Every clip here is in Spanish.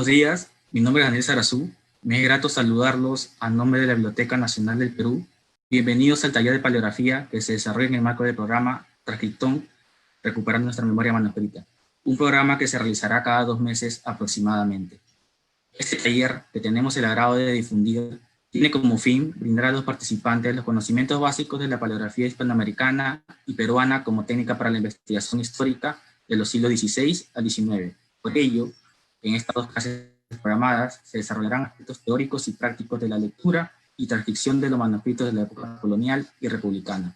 Buenos días, mi nombre es Daniel Sarazú. Me es grato saludarlos a nombre de la Biblioteca Nacional del Perú. Bienvenidos al taller de paleografía que se desarrolla en el marco del programa Transcriptón, Recuperando nuestra memoria manuscrita, un programa que se realizará cada 2 meses aproximadamente. Este taller, que tenemos el agrado de difundir, tiene como fin brindar a los participantes los conocimientos básicos de la paleografía hispanoamericana y peruana como técnica para la investigación histórica de los siglos XVI al XIX. Por ello, en estas 2 clases programadas se desarrollarán aspectos teóricos y prácticos de la lectura y transcripción de los manuscritos de la época colonial y republicana.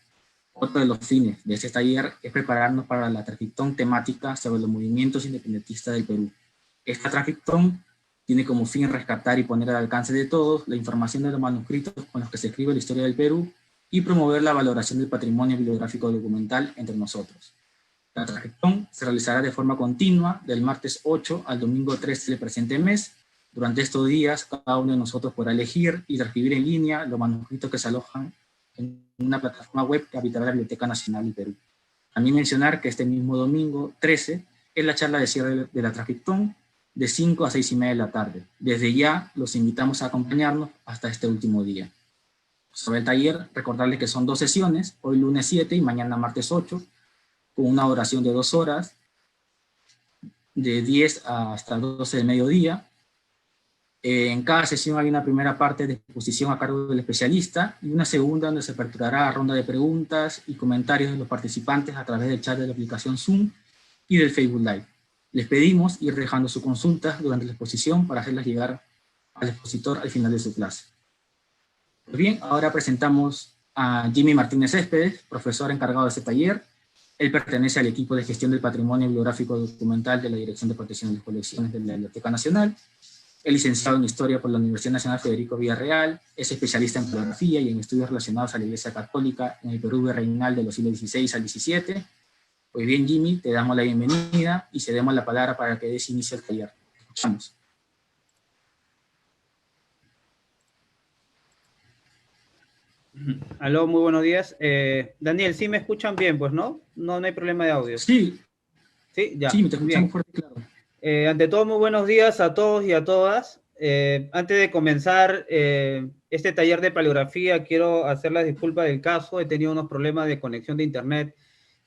Otro de los fines de este taller es prepararnos para la transcripción temática sobre los movimientos independentistas del Perú. Esta transcripción tiene como fin rescatar y poner al alcance de todos la información de los manuscritos con los que se escribe la historia del Perú y promover la valoración del patrimonio bibliográfico documental entre nosotros. La transcripción se realizará de forma continua del martes 8 al domingo 13 del presente mes. Durante estos días, cada uno de nosotros podrá elegir y transcribir en línea los manuscritos que se alojan en una plataforma web que habitará la Biblioteca Nacional del Perú. También mencionar que este mismo domingo 13 es la charla de cierre de la transcripción de 5 a 6:30 de la tarde. Desde ya los invitamos a acompañarnos hasta este último día. Sobre el taller, recordarles que son 2 sesiones, hoy lunes 7 y mañana martes 8, con una duración de 2 horas, de 10 hasta 12 del mediodía. En cada sesión hay una primera parte de exposición a cargo del especialista y una segunda donde se aperturará ronda de preguntas y comentarios de los participantes a través del chat de la aplicación Zoom y del Facebook Live. Les pedimos ir dejando sus consultas durante la exposición para hacerlas llegar al expositor al final de su clase. Pues bien, ahora presentamos a Jimmy Martínez Céspedes, profesor encargado de este taller. Él pertenece al equipo de gestión del patrimonio bibliográfico documental de la Dirección de Protección de las Colecciones de la Biblioteca Nacional. Es licenciado en Historia por la Universidad Nacional Federico Villarreal, es especialista en paleografía y en estudios relacionados a la Iglesia Católica en el Perú virreinal de los siglos XVI al XVII. Pues bien, Jimmy, te damos la bienvenida y cedemos la palabra para que des inicio al taller. Escuchamos. Aló, muy buenos días. Daniel, ¿sí me escuchan bien, pues, no? No hay problema de audio. Sí. Sí, ya. Sí, te escuchamos fuerte y claro. Ante todo, muy buenos días a todos y a todas. Antes de comenzar este taller de paleografía, quiero hacer las disculpas del caso. He tenido unos problemas de conexión de internet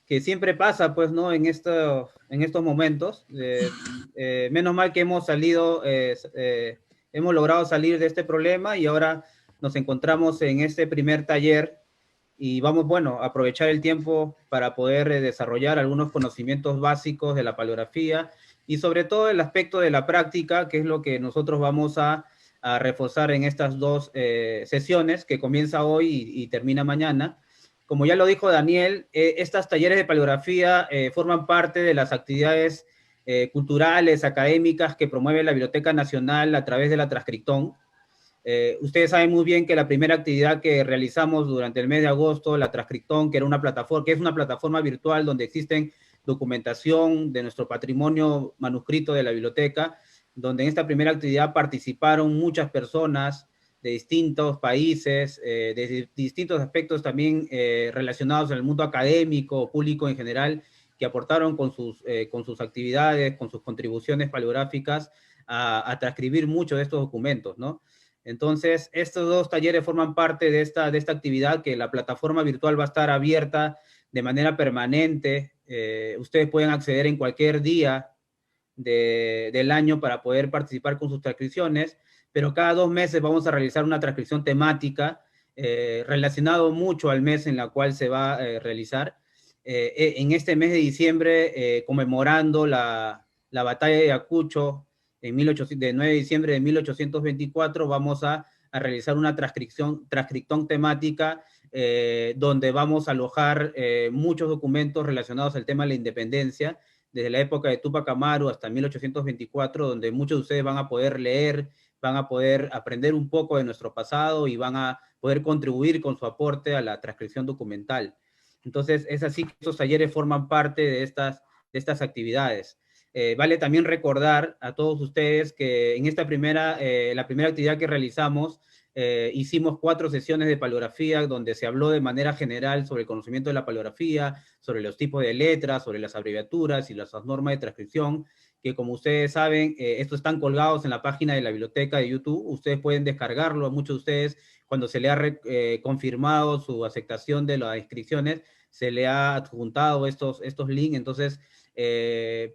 que siempre pasa, pues, ¿no? En estos momentos. Menos mal que hemos salido, hemos logrado salir de este problema y ahora nos encontramos en este primer taller y vamos, bueno, a aprovechar el tiempo para poder desarrollar algunos conocimientos básicos de la paleografía y sobre todo el aspecto de la práctica, que es lo que nosotros vamos a reforzar en estas 2 sesiones, que comienza hoy y termina mañana. Como ya lo dijo Daniel, estas talleres de paleografía forman parte de las actividades culturales, académicas que promueve la Biblioteca Nacional a través de la Transcriptón. Ustedes saben muy bien que la primera actividad que realizamos durante el mes de agosto, la Transcriptón, que es una plataforma virtual donde existen documentación de nuestro patrimonio manuscrito de la biblioteca, donde en esta primera actividad participaron muchas personas de distintos países, de distintos aspectos también relacionados en el mundo académico, público en general, que aportaron con sus actividades, con sus contribuciones paleográficas a transcribir muchos de estos documentos, ¿no? Entonces, estos 2 talleres forman parte de esta actividad, que la plataforma virtual va a estar abierta de manera permanente. Ustedes pueden acceder en cualquier día del año para poder participar con sus transcripciones, pero cada 2 meses vamos a realizar una transcripción temática relacionado mucho al mes en la cual se va a realizar. En este mes de diciembre, conmemorando la batalla de Ayacucho, de 9 de diciembre de 1824, vamos a realizar una transcripción temática donde vamos a alojar muchos documentos relacionados al tema de la independencia, desde la época de Túpac Amaru hasta 1824, donde muchos de ustedes van a poder leer, van a poder aprender un poco de nuestro pasado y van a poder contribuir con su aporte a la transcripción documental. Entonces, es así que estos talleres forman parte de estas actividades. Vale también recordar a todos ustedes que en esta la primera actividad que realizamos, hicimos 4 sesiones de paleografía donde se habló de manera general sobre el conocimiento de la paleografía, sobre los tipos de letras, sobre las abreviaturas y las normas de transcripción, que como ustedes saben, estos están colgados en la página de la biblioteca de YouTube. Ustedes pueden descargarlo. A muchos de ustedes, cuando se le ha confirmado su aceptación de las inscripciones, se le ha adjuntado estos links. Entonces,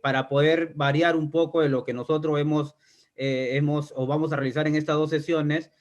para poder variar un poco de lo que nosotros o vamos a realizar en estas 2 sesiones,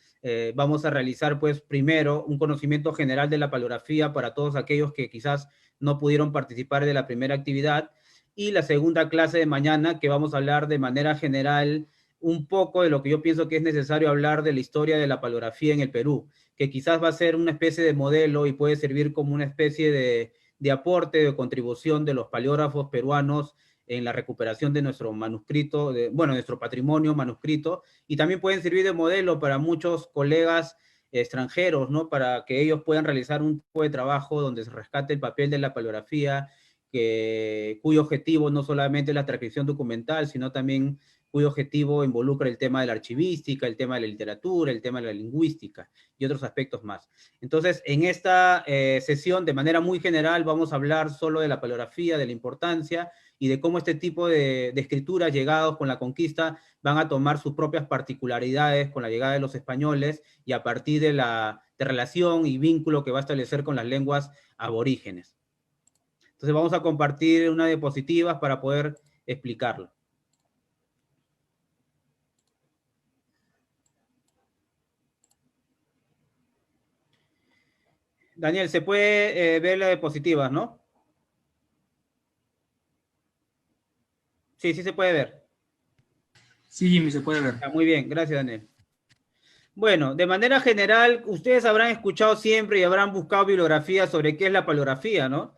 vamos a realizar pues primero un conocimiento general de la paleografía para todos aquellos que quizás no pudieron participar de la primera actividad, y la segunda clase de mañana, que vamos a hablar de manera general un poco de lo que yo pienso que es necesario hablar de la historia de la paleografía en el Perú, que quizás va a ser una especie de modelo y puede servir como una especie de aporte, de contribución de los paleógrafos peruanos en la recuperación de nuestro manuscrito, nuestro patrimonio manuscrito, y también pueden servir de modelo para muchos colegas extranjeros, ¿no? Para que ellos puedan realizar un tipo de trabajo donde se rescate el papel de la paleografía, cuyo objetivo no solamente es la transcripción documental, sino también cuyo objetivo involucra el tema de la archivística, el tema de la literatura, el tema de la lingüística y otros aspectos más. Entonces, en esta sesión, de manera muy general, vamos a hablar solo de la paleografía, de la importancia y de cómo este tipo de escrituras llegados con la conquista van a tomar sus propias particularidades con la llegada de los españoles y a partir de la relación y vínculo que va a establecer con las lenguas aborígenes. Entonces vamos a compartir unas diapositivas para poder explicarlo. Daniel, se puede ver las diapositivas, ¿no? Sí, sí se puede ver. Sí, Jimmy, se puede ver. Muy bien, gracias, Daniel. Bueno, de manera general, ustedes habrán escuchado siempre y habrán buscado bibliografía sobre qué es la paleografía, ¿no?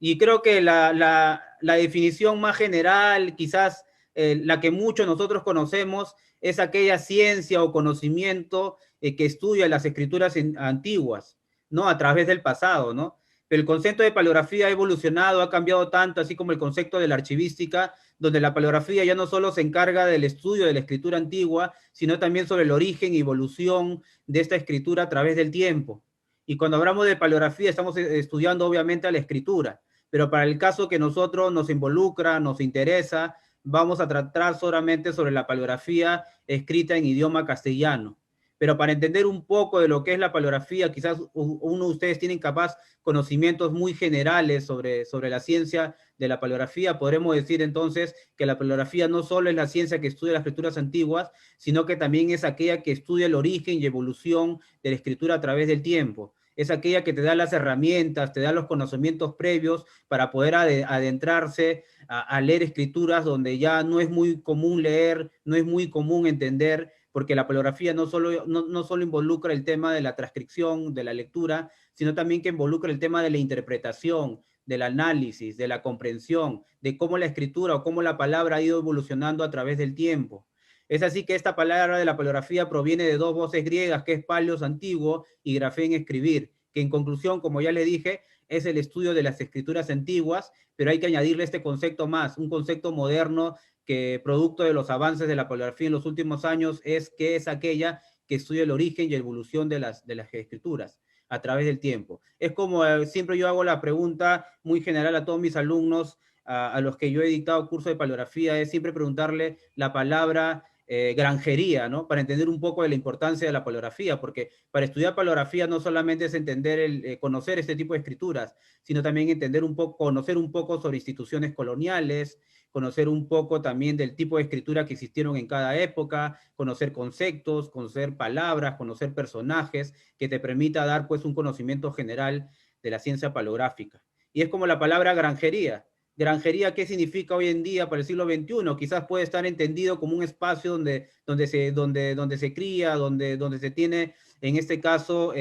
Y creo que la definición más general, quizás la que muchos nosotros conocemos, es aquella ciencia o conocimiento que estudia las escrituras antiguas, ¿no? A través del pasado, ¿no? Pero el concepto de paleografía ha evolucionado, ha cambiado tanto, así como el concepto de la archivística, donde la paleografía ya no solo se encarga del estudio de la escritura antigua, sino también sobre el origen y evolución de esta escritura a través del tiempo. Y cuando hablamos de paleografía estamos estudiando obviamente a la escritura, pero para el caso que nosotros nos involucra, nos interesa, vamos a tratar solamente sobre la paleografía escrita en idioma castellano. Pero para entender un poco de lo que es la paleografía, quizás uno de ustedes tienen capaz conocimientos muy generales sobre la ciencia de la paleografía. Podremos decir entonces que la paleografía no solo es la ciencia que estudia las escrituras antiguas, sino que también es aquella que estudia el origen y evolución de la escritura a través del tiempo. Es aquella que te da las herramientas, te da los conocimientos previos para poder adentrarse a leer escrituras donde ya no es muy común leer, no es muy común entender, porque la paleografía no solo involucra el tema de la transcripción, de la lectura, sino también que involucra el tema de la interpretación, del análisis, de la comprensión, de cómo la escritura o cómo la palabra ha ido evolucionando a través del tiempo. Es así que esta palabra de la paleografía proviene de 2 voces griegas, que es paleos antiguo y grafén escribir, que en conclusión, como ya le dije, es el estudio de las escrituras antiguas, pero hay que añadirle este concepto más, un concepto moderno que producto de los avances de la paleografía en los últimos años que es aquella que estudia el origen y evolución de las escrituras a través del tiempo. Es como siempre yo hago la pregunta muy general a todos mis alumnos, a los que yo he dictado curso de paleografía, es siempre preguntarle la palabra granjería, ¿no? Para entender un poco de la importancia de la paleografía, porque para estudiar paleografía no solamente es entender, conocer este tipo de escrituras, sino también entender conocer un poco sobre instituciones coloniales, conocer un poco también del tipo de escritura que existieron en cada época, conocer conceptos, conocer palabras, conocer personajes, que te permita dar pues un conocimiento general de la ciencia paleográfica. Y es como la palabra granjería. Granjería, ¿qué significa hoy en día para el siglo XXI? Quizás puede estar entendido como un espacio donde se cría, donde se tiene, en este caso,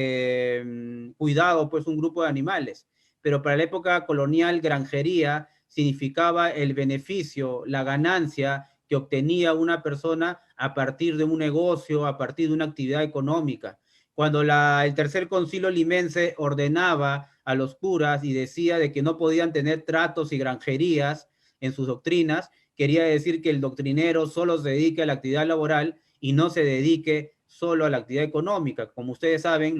cuidado, pues un grupo de animales. Pero para la época colonial, granjería significaba el beneficio, la ganancia que obtenía una persona a partir de un negocio, a partir de una actividad económica. Cuando el tercer concilio limense ordenaba a los curas y decía de que no podían tener tratos y granjerías en sus doctrinas, quería decir que el doctrinero solo se dedique a la actividad laboral y no se dedique solo a la actividad económica. Como ustedes saben,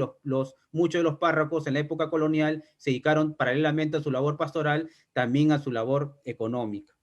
muchos de los párrocos en la época colonial se dedicaron paralelamente a su labor pastoral, también a su labor económica.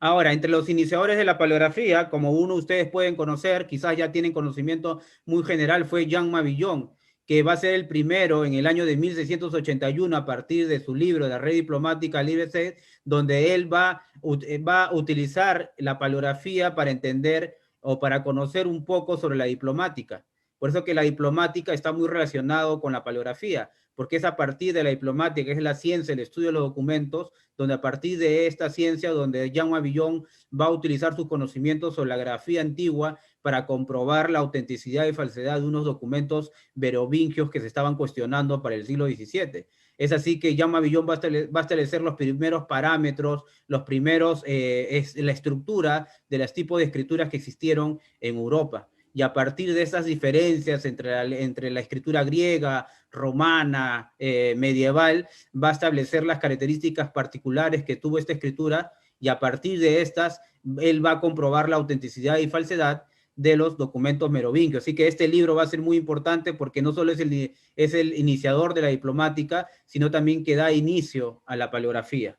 Ahora, entre los iniciadores de la paleografía, como uno ustedes pueden conocer, quizás ya tienen conocimiento muy general, fue Jean Mabillon, que va a ser el primero en el año de 1681 a partir de su libro La Red Diplomática Libre, donde él va a utilizar la paleografía para entender o para conocer un poco sobre la diplomática. Por eso que la diplomática está muy relacionado con la paleografía, porque es a partir de la diplomática, que es la ciencia, el estudio de los documentos, donde a partir de esta ciencia, donde Jean Mabillon va a utilizar sus conocimientos sobre la grafía antigua para comprobar la autenticidad y falsedad de unos documentos merovingios que se estaban cuestionando para el siglo XVII. Es así que Jean Mabillon va a establecer los primeros parámetros, los primeros, la estructura de los tipos de escrituras que existieron en Europa. Y a partir de esas diferencias entre la escritura griega, romana, medieval, va a establecer las características particulares que tuvo esta escritura y a partir de estas, él va a comprobar la autenticidad y falsedad de los documentos merovingios. Así que este libro va a ser muy importante porque no solo es el iniciador de la diplomática, sino también que da inicio a la paleografía.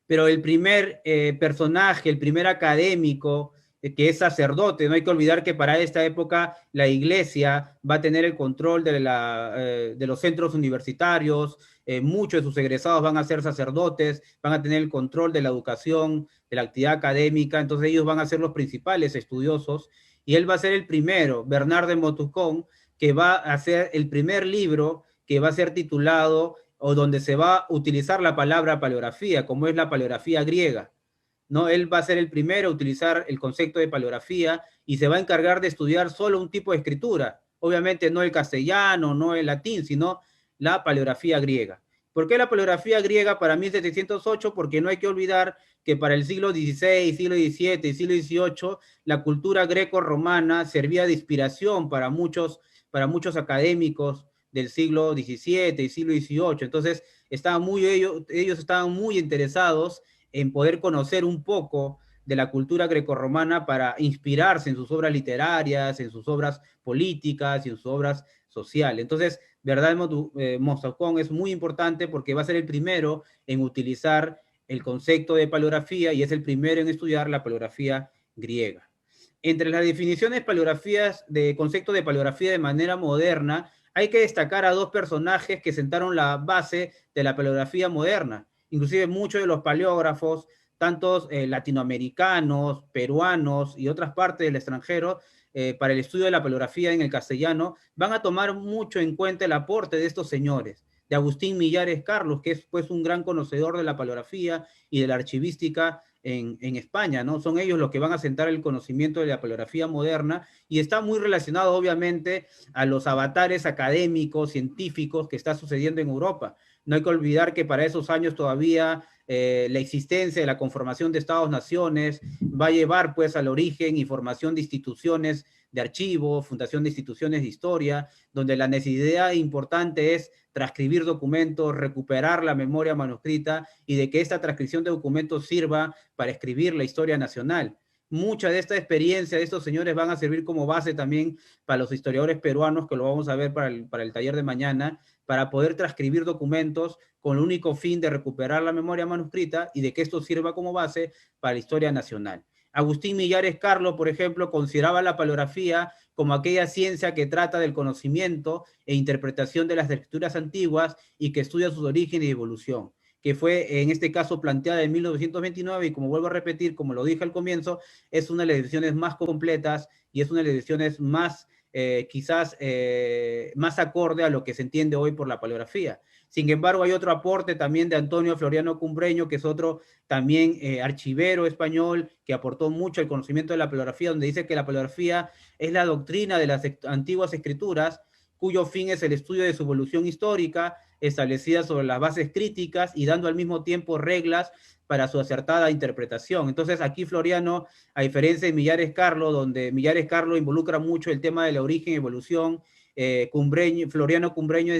Pero el primer personaje, el primer académico, que es sacerdote, no hay que olvidar que para esta época la iglesia va a tener el control de los centros universitarios, muchos de sus egresados van a ser sacerdotes, van a tener el control de la educación, de la actividad académica, entonces ellos van a ser los principales estudiosos, y él va a ser el primero, Bernard de Montfaucon, que va a hacer el primer libro que va a ser titulado o donde se va a utilizar la palabra paleografía, como es la paleografía griega. ¿No? Él va a ser el primero a utilizar el concepto de paleografía y se va a encargar de estudiar solo un tipo de escritura. Obviamente no el castellano, no el latín, sino la paleografía griega. ¿Por qué la paleografía griega para 1708? Porque no hay que olvidar que para el siglo XVI, siglo XVII y siglo XVIII, la cultura greco-romana servía de inspiración para muchos académicos del siglo XVII y siglo XVIII. Entonces, ellos estaban muy interesados en poder conocer un poco de la cultura grecorromana para inspirarse en sus obras literarias, en sus obras políticas y en sus obras sociales. Entonces, ¿verdad? Montfaucon es muy importante porque va a ser el primero en utilizar el concepto de paleografía y es el primero en estudiar la paleografía griega. Entre las definiciones paleografías de concepto de paleografía de manera moderna, hay que destacar a dos personajes que sentaron la base de la paleografía moderna. Inclusive muchos de los paleógrafos, tantos latinoamericanos, peruanos y otras partes del extranjero, para el estudio de la paleografía en el castellano, van a tomar mucho en cuenta el aporte de estos señores, de Agustín Millares Carlos, que es pues un gran conocedor de la paleografía y de la archivística en España, ¿no? Son ellos los que van a sentar el conocimiento de la paleografía moderna y está muy relacionado obviamente a los avatares académicos, científicos que está sucediendo en Europa. No hay que olvidar que para esos años todavía la existencia de la conformación de Estados-naciones va a llevar pues al origen y formación de instituciones de archivo, fundación de instituciones de historia, donde la necesidad importante es transcribir documentos, recuperar la memoria manuscrita y de que esta transcripción de documentos sirva para escribir la historia nacional. Mucha de esta experiencia de estos señores van a servir como base también para los historiadores peruanos, que lo vamos a ver para el taller de mañana, para poder transcribir documentos con el único fin de recuperar la memoria manuscrita y de que esto sirva como base para la historia nacional. Agustín Millares Carlos, por ejemplo, consideraba la paleografía como aquella ciencia que trata del conocimiento e interpretación de las escrituras antiguas y que estudia sus orígenes y evolución, que fue en este caso planteada en 1929 y como vuelvo a repetir, como lo dije al comienzo, es una de las ediciones más completas y es una de las ediciones más quizás más acorde a lo que se entiende hoy por la paleografía. Sin embargo, hay otro aporte también de Antonio Floriano Cumbreño, que es otro también archivero español, que aportó mucho al conocimiento de la paleografía, donde dice que la paleografía es la doctrina de las antiguas escrituras, cuyo fin es el estudio de su evolución histórica, establecida sobre las bases críticas y dando al mismo tiempo reglas para su acertada interpretación. Entonces aquí Floriano, a diferencia de Millares Carlos, donde Millares Carlos involucra mucho el tema de la origen y evolución, Floriano Cumbreño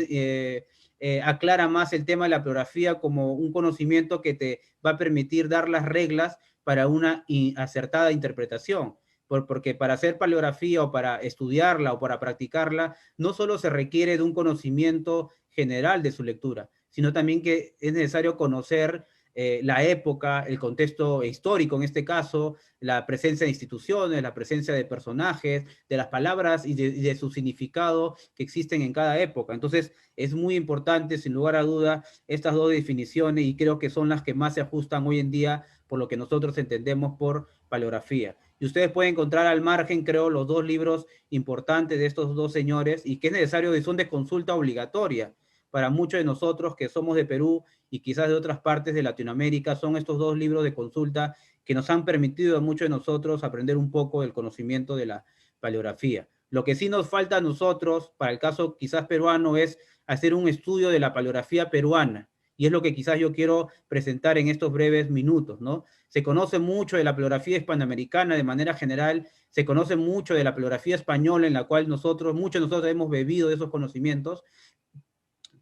aclara más el tema de la paleografía como un conocimiento que te va a permitir dar las reglas para una acertada interpretación. Porque para hacer paleografía o para estudiarla o para practicarla, no solo se requiere de un conocimiento general de su lectura, sino también que es necesario conocer la época, el contexto histórico en este caso, la presencia de instituciones, la presencia de personajes, de las palabras y de su significado que existen en cada época. Entonces, es muy importante, sin lugar a duda, estas dos definiciones y creo que son las que más se ajustan hoy en día por lo que nosotros entendemos por paleografía. Y ustedes pueden encontrar al margen, creo, los dos libros importantes de estos dos señores y que es necesario, son de consulta obligatoria para muchos de nosotros que somos de Perú y quizás de otras partes de Latinoamérica. Son estos dos libros de consulta que nos han permitido a muchos de nosotros aprender un poco del conocimiento de la paleografía. Lo que sí nos falta a nosotros, para el caso quizás peruano, es hacer un estudio de la paleografía peruana. Y es lo que quizás yo quiero presentar en estos breves minutos, ¿no? Se conoce mucho de la paleografía hispanoamericana de manera general, se conoce mucho de la paleografía española, en la cual muchos de nosotros hemos bebido de esos conocimientos,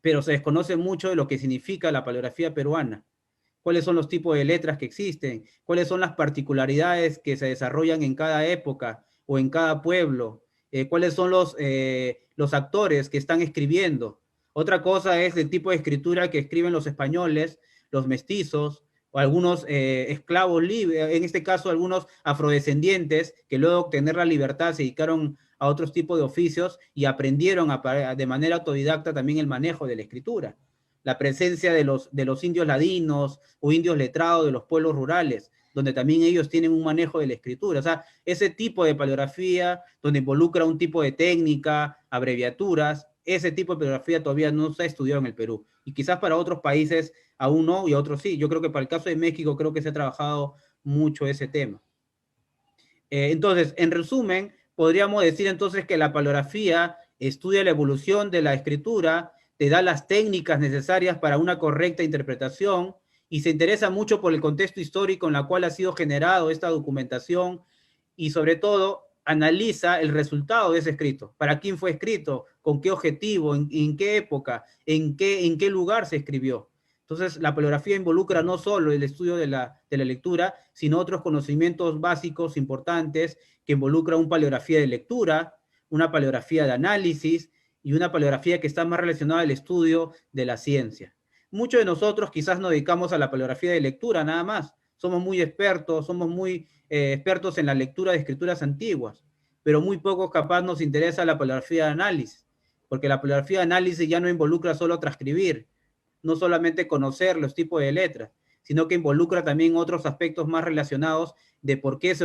pero se desconoce mucho de lo que significa la paleografía peruana. Cuáles son los tipos de letras que existen, cuáles son las particularidades que se desarrollan en cada época o en cada pueblo, cuáles son los actores que están escribiendo. Otra cosa es el tipo de escritura que escriben los españoles, los mestizos, o algunos esclavos libres, en este caso algunos afrodescendientes, que luego de obtener la libertad se dedicaron a otros tipos de oficios y aprendieron de manera autodidacta también el manejo de la escritura. La presencia de los indios ladinos o indios letrados de los pueblos rurales, donde también ellos tienen un manejo de la escritura. O sea, ese tipo de paleografía, donde involucra un tipo de técnica, abreviaturas, ese tipo de paleografía todavía no se ha estudiado en el Perú. Y quizás para otros países aún no, y a otros sí. Yo creo que para el caso de México creo que se ha trabajado mucho ese tema. Entonces, en resumen, podríamos decir entonces que la paleografía estudia la evolución de la escritura, te da las técnicas necesarias para una correcta interpretación y se interesa mucho por el contexto histórico en el cual ha sido generado esta documentación y sobre todo analiza el resultado de ese escrito. ¿Para quién fue escrito? ¿Con qué objetivo? ¿En qué época? ¿En qué lugar se escribió? Entonces, la paleografía involucra no solo el estudio de la lectura, sino otros conocimientos básicos importantes que involucra una paleografía de lectura, una paleografía de análisis y una paleografía que está más relacionada al estudio de la ciencia. Muchos de nosotros quizás nos dedicamos a la paleografía de lectura nada más. Somos muy expertos, somos muy expertos en la lectura de escrituras antiguas, pero muy poco capaz nos interesa la paleografía de análisis, porque la paleografía de análisis ya no involucra solo transcribir, no solamente conocer los tipos de letras, sino que involucra también otros aspectos más relacionados de por qué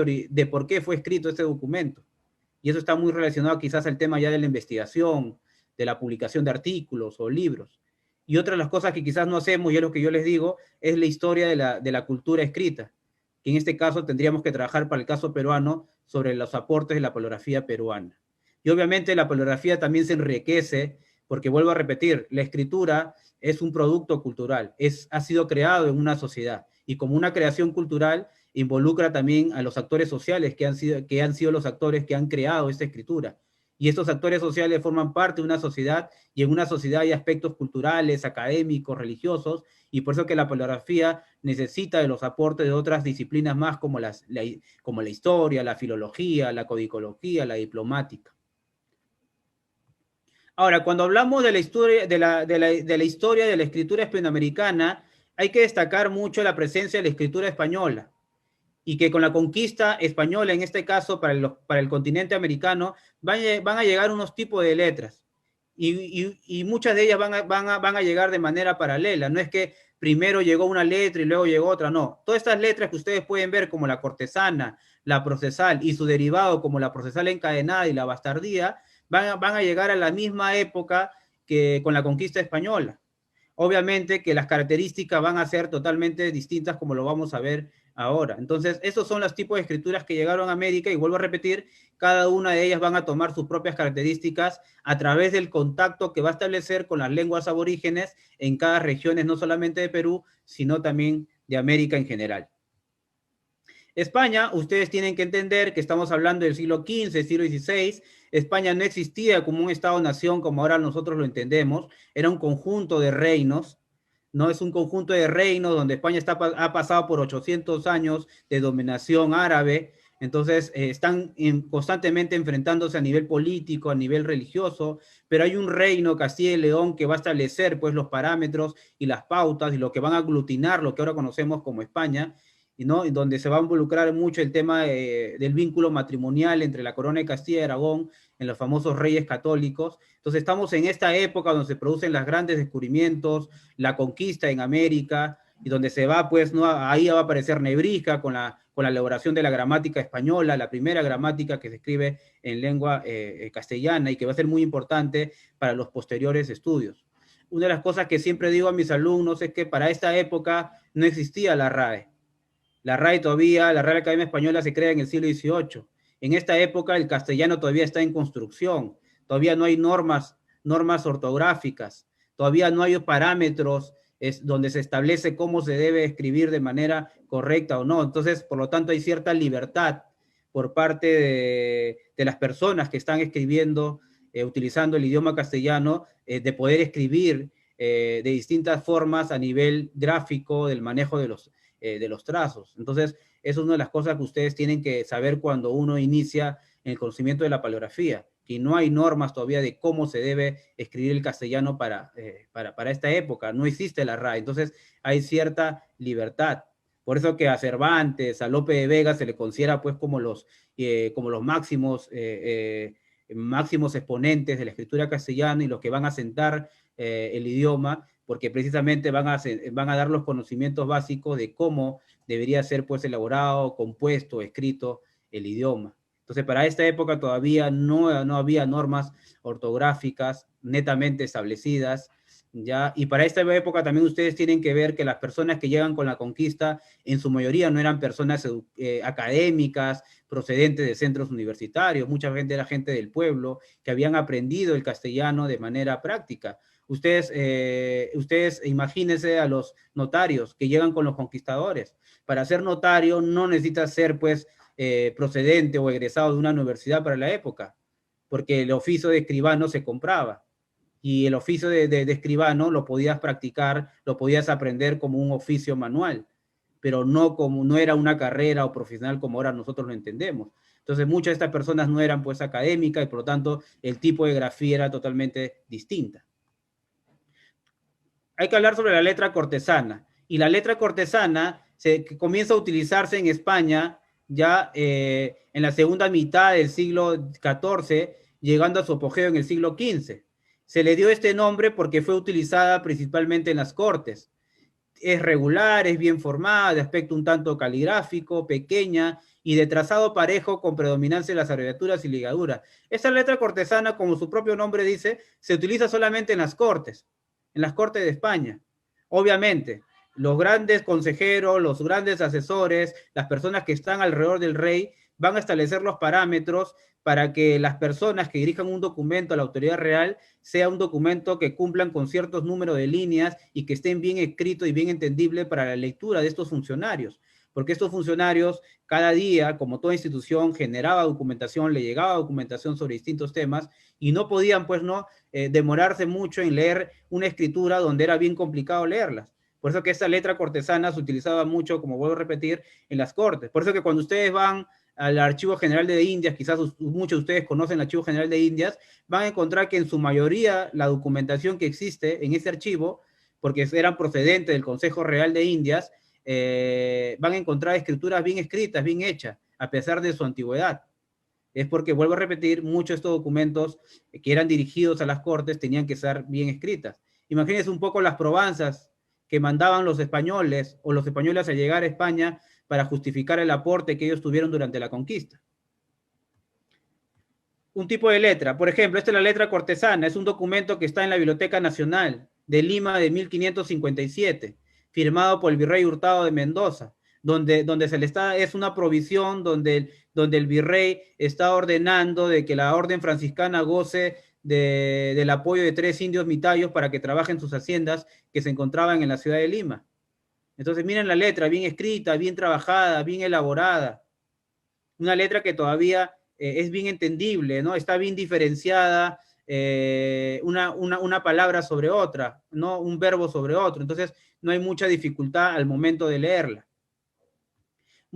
fue escrito este documento. Y eso está muy relacionado quizás al tema ya de la investigación, de la publicación de artículos o libros. Y otra de las cosas que quizás no hacemos, y es lo que yo les digo, es la historia de la cultura escrita, que en este caso tendríamos que trabajar para el caso peruano sobre los aportes de la paleografía peruana. Y obviamente la paleografía también se enriquece, porque vuelvo a repetir, la escritura es un producto cultural, ha sido creado en una sociedad, y como una creación cultural involucra también a los actores sociales que han sido los actores que han creado esta escritura. Y estos actores sociales forman parte de una sociedad, y en una sociedad hay aspectos culturales, académicos, religiosos, y por eso que la paleografía necesita de los aportes de otras disciplinas más como la historia, la filología, la codicología, la diplomática. Ahora, cuando hablamos de la historia de la historia de la escritura hispanoamericana, hay que destacar mucho la presencia de la escritura española, y que con la conquista española, en este caso para el continente americano, van a llegar unos tipos de letras, y muchas de ellas van a llegar de manera paralela. No es que primero llegó una letra y luego llegó otra, no. Todas estas letras que ustedes pueden ver como la cortesana, la procesal y su derivado como la procesal encadenada y la bastardía, van a llegar a la misma época que con la conquista española. Obviamente que las características van a ser totalmente distintas, como lo vamos a ver ahora. Entonces, esos son los tipos de escrituras que llegaron a América, y vuelvo a repetir, cada una de ellas van a tomar sus propias características a través del contacto que va a establecer con las lenguas aborígenes en cada región, no solamente de Perú, sino también de América en general. España, ustedes tienen que entender que estamos hablando del siglo XV, siglo XVI. España no existía como un Estado-nación como ahora nosotros lo entendemos, era un conjunto de reinos, no es un conjunto de reinos donde España ha pasado por 800 años de dominación árabe, Entonces, están constantemente enfrentándose a nivel político, a nivel religioso, pero hay un reino, Castilla y León, que va a establecer pues, los parámetros y las pautas y lo que van a aglutinar lo que ahora conocemos como España, ¿no? Y donde se va a involucrar mucho el tema del vínculo matrimonial entre la corona de Castilla y Aragón en los famosos reyes católicos. Entonces, estamos en esta época donde se producen los grandes descubrimientos, la conquista en América, y donde se va, pues, ¿no? Ahí va a aparecer Nebrija con la elaboración de la gramática española, la primera gramática que se escribe en lengua castellana y que va a ser muy importante para los posteriores estudios. Una de las cosas que siempre digo a mis alumnos es que para esta época no existía la RAE. La RAE todavía, la Real Academia Española se crea en el siglo XVIII. En esta época el castellano todavía está en construcción, todavía no hay normas ortográficas, todavía no hay parámetros donde se establece cómo se debe escribir de manera correcta o no. Entonces, por lo tanto, hay cierta libertad por parte de las personas que están escribiendo, utilizando el idioma castellano, de poder escribir de distintas formas a nivel gráfico, del manejo de los trazos. Entonces, eso es una de las cosas que ustedes tienen que saber cuando uno inicia en el conocimiento de la paleografía, que no hay normas todavía de cómo se debe escribir el castellano para esta época, no existe la RAE, entonces hay cierta libertad. Por eso que a Cervantes, a Lope de Vega se le considera pues como los máximos exponentes de la escritura castellana y los que van a sentar el idioma, porque precisamente van a dar los conocimientos básicos de cómo debería ser pues elaborado, compuesto, escrito el idioma. Entonces, para esta época todavía no había normas ortográficas netamente establecidas, ¿ya? Y para esta época también ustedes tienen que ver que las personas que llegan con la conquista, en su mayoría no eran personas académicas, procedentes de centros universitarios, mucha gente era gente del pueblo, que habían aprendido el castellano de manera práctica. Ustedes imagínense a los notarios que llegan con los conquistadores. Para ser notario no necesitas ser pues procedente o egresado de una universidad para la época, porque el oficio de escribano se compraba y el oficio de escribano lo podías practicar, lo podías aprender como un oficio manual, pero no era una carrera o profesional como ahora nosotros lo entendemos. Entonces muchas de estas personas no eran pues académicas y por lo tanto el tipo de grafía era totalmente distinta. Hay que hablar sobre la letra cortesana. Y la letra cortesana que comienza a utilizarse en España ya en la segunda mitad del siglo XIV, llegando a su apogeo en el siglo XV. Se le dio este nombre porque fue utilizada principalmente en las cortes. Es regular, es bien formada, de aspecto un tanto caligráfico, pequeña y de trazado parejo con predominancia de las abreviaturas y ligaduras. Esta letra cortesana, como su propio nombre dice, se utiliza solamente en las cortes de España. Obviamente, los grandes consejeros, los grandes asesores, las personas que están alrededor del rey, van a establecer los parámetros para que las personas que dirijan un documento a la autoridad real sea un documento que cumplan con ciertos números de líneas y que estén bien escrito y bien entendible para la lectura de estos funcionarios. Porque estos funcionarios cada día, como toda institución, generaba documentación, le llegaba documentación sobre distintos temas y no podían, pues, no demorarse mucho en leer una escritura donde era bien complicado leerlas. Por eso que esta letra cortesana se utilizaba mucho, como vuelvo a repetir, en las cortes. Por eso que cuando ustedes van al Archivo General de Indias, quizás muchos de ustedes conocen el Archivo General de Indias, van a encontrar que en su mayoría la documentación que existe en ese archivo, porque eran procedentes del Consejo Real de Indias, van a encontrar escrituras bien escritas, bien hechas, a pesar de su antigüedad. Es porque, vuelvo a repetir, muchos de estos documentos que eran dirigidos a las cortes tenían que estar bien escritas. Imagínense un poco las probanzas que mandaban los españoles o los españoles al llegar a España para justificar el aporte que ellos tuvieron durante la conquista. Un tipo de letra, por ejemplo, esta es la letra cortesana, es un documento que está en la Biblioteca Nacional de Lima de 1557, firmado por el virrey Hurtado de Mendoza, donde se le está, es una provisión donde el virrey está ordenando de que la orden franciscana goce del apoyo de 3 indios mitayos para que trabajen sus haciendas que se encontraban en la ciudad de Lima. Entonces miren la letra, bien escrita, bien trabajada, bien elaborada, una letra que todavía es bien entendible, ¿no? Está bien diferenciada, una palabra sobre otra, ¿no? Un verbo sobre otro, entonces no hay mucha dificultad al momento de leerla.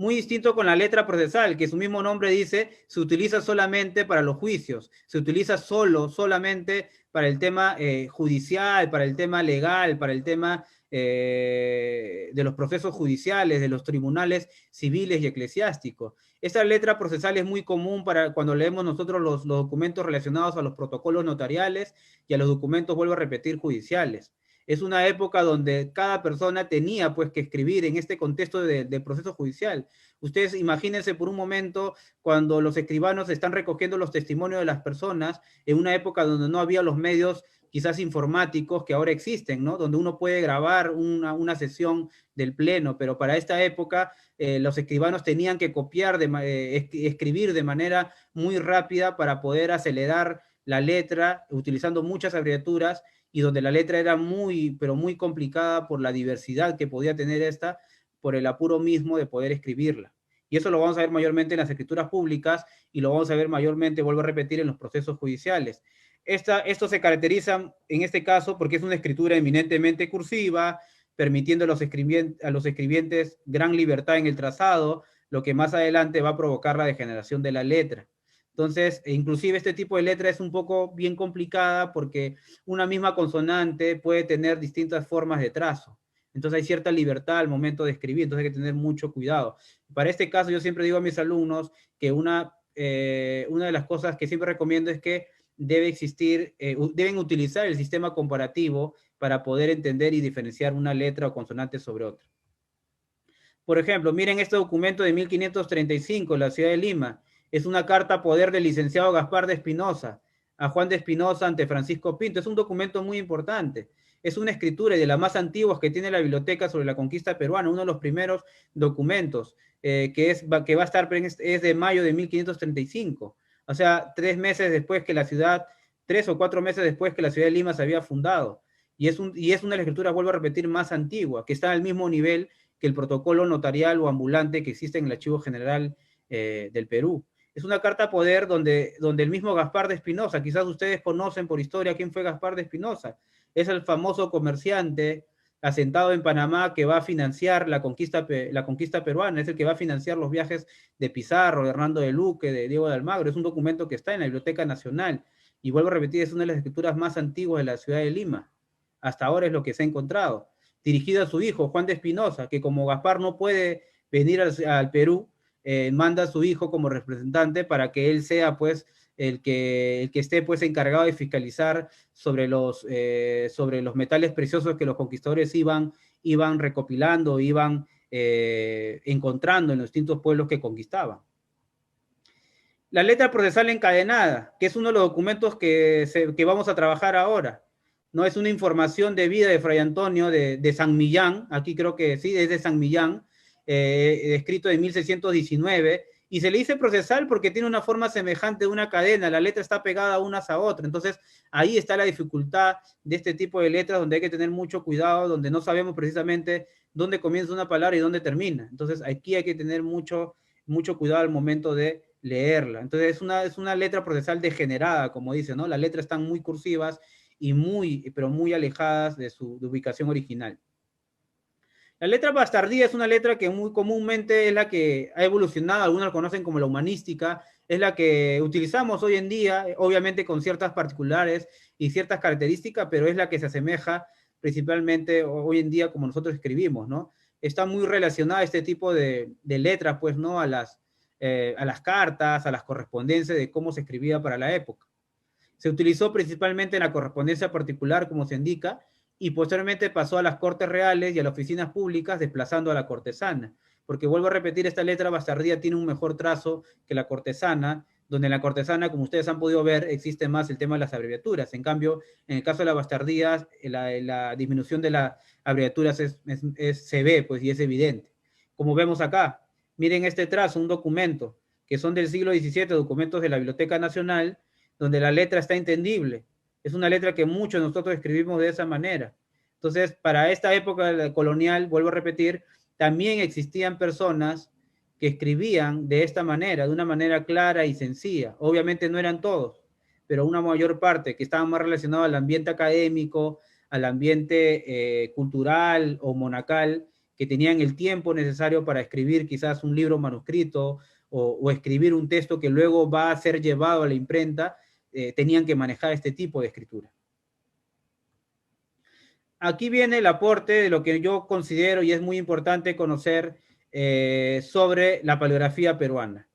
Muy distinto con la letra procesal, que su mismo nombre dice, se utiliza solamente para los juicios, se utiliza solamente para el tema judicial, para el tema legal, para el tema de los procesos judiciales, de los tribunales civiles y eclesiásticos. Esta letra procesal es muy común para cuando leemos nosotros los documentos relacionados a los protocolos notariales y a los documentos, vuelvo a repetir, judiciales. Es una época donde cada persona tenía pues que escribir en este contexto de proceso judicial. Ustedes imagínense por un momento cuando los escribanos están recogiendo los testimonios de las personas en una época donde no había los medios quizás informáticos que ahora existen, ¿no? Donde uno puede grabar una sesión del pleno, pero para esta época los escribanos tenían que copiar, escribir de manera muy rápida para poder acelerar la letra, utilizando muchas abreviaturas, y donde la letra era muy, pero muy complicada por la diversidad que podía tener esta, por el apuro mismo de poder escribirla. Y eso lo vamos a ver mayormente en las escrituras públicas y lo vamos a ver mayormente, vuelvo a repetir, en los procesos judiciales. Esto se caracteriza en este caso porque es una escritura eminentemente cursiva, permitiendo a los escribientes gran libertad en el trazado, lo que más adelante va a provocar la degeneración de la letra. Entonces, inclusive este tipo de letra es un poco bien complicada porque una misma consonante puede tener distintas formas de trazo. Entonces hay cierta libertad al momento de escribir, entonces hay que tener mucho cuidado. Para este caso yo siempre digo a mis alumnos que una de las cosas que siempre recomiendo es que deben utilizar el sistema comparativo para poder entender y diferenciar una letra o consonante sobre otra. Por ejemplo, miren este documento de 1535, la ciudad de Lima. Es una carta poder del licenciado Gaspar de Espinosa a Juan de Espinosa ante Francisco Pinto. Es un documento muy importante. Es una escritura de las más antiguas que tiene la biblioteca sobre la conquista peruana, uno de los primeros documentos que va a estar, es de mayo de 1535. O sea, 3 o 4 meses después que la ciudad de Lima se había fundado. Y es una de las escrituras, vuelvo a repetir, más antigua, que está al mismo nivel que el protocolo notarial o ambulante que existe en el Archivo General del Perú. Es una carta poder donde el mismo Gaspar de Espinosa, quizás ustedes conocen por historia quién fue Gaspar de Espinosa, es el famoso comerciante asentado en Panamá que va a financiar la conquista peruana, es el que va a financiar los viajes de Pizarro, de Hernando de Luque, de Diego de Almagro. Es un documento que está en la Biblioteca Nacional y vuelvo a repetir, es una de las escrituras más antiguas de la ciudad de Lima. Hasta ahora es lo que se ha encontrado. Dirigido a su hijo, Juan de Espinosa, que como Gaspar no puede venir al Perú, manda a su hijo como representante para que él sea pues el que esté pues encargado de fiscalizar sobre los metales preciosos que los conquistadores iban recopilando, iban encontrando en los distintos pueblos que conquistaban. La letra procesal encadenada, que es uno de los documentos que vamos a trabajar ahora. No es una información de vida de Fray Antonio de San Millán, aquí creo que sí, es de San Millán, escrito en 1619, y se le dice procesal porque tiene una forma semejante de una cadena, la letra está pegada unas a otras, entonces ahí está la dificultad de este tipo de letras donde hay que tener mucho cuidado, donde no sabemos precisamente dónde comienza una palabra y dónde termina, entonces aquí hay que tener mucho cuidado al momento de leerla. Entonces es una letra procesal degenerada, como dice, ¿no? Las letras están muy cursivas y pero muy alejadas de su ubicación original. La letra bastardía es una letra que muy comúnmente es la que ha evolucionado, algunos la conocen como la humanística, es la que utilizamos hoy en día, obviamente con ciertas particulares y ciertas características, pero es la que se asemeja principalmente hoy en día como nosotros escribimos, ¿no? Está muy relacionada este tipo de letras, pues, ¿no? A las cartas, a las correspondencias de cómo se escribía para la época. Se utilizó principalmente en la correspondencia particular, como se indica, y posteriormente pasó a las cortes reales y a las oficinas públicas, desplazando a la cortesana. Porque vuelvo a repetir, esta letra bastardía tiene un mejor trazo que la cortesana, donde en la cortesana, como ustedes han podido ver, existe más el tema de las abreviaturas. En cambio, en el caso de la bastardía, la disminución de las abreviaturas se ve, pues, y es evidente. Como vemos acá, miren este trazo, un documento, que son del siglo XVII, documentos de la Biblioteca Nacional, donde la letra está entendible. Es una letra que muchos de nosotros escribimos de esa manera. Entonces, para esta época colonial, vuelvo a repetir, también existían personas que escribían de esta manera, de una manera clara y sencilla. Obviamente no eran todos, pero una mayor parte que estaban más relacionados al ambiente académico, al ambiente cultural o monacal, que tenían el tiempo necesario para escribir quizás un libro manuscrito o escribir un texto que luego va a ser llevado a la imprenta, tenían que manejar este tipo de escritura. Aquí viene el aporte de lo que yo considero y es muy importante conocer sobre la paleografía peruana.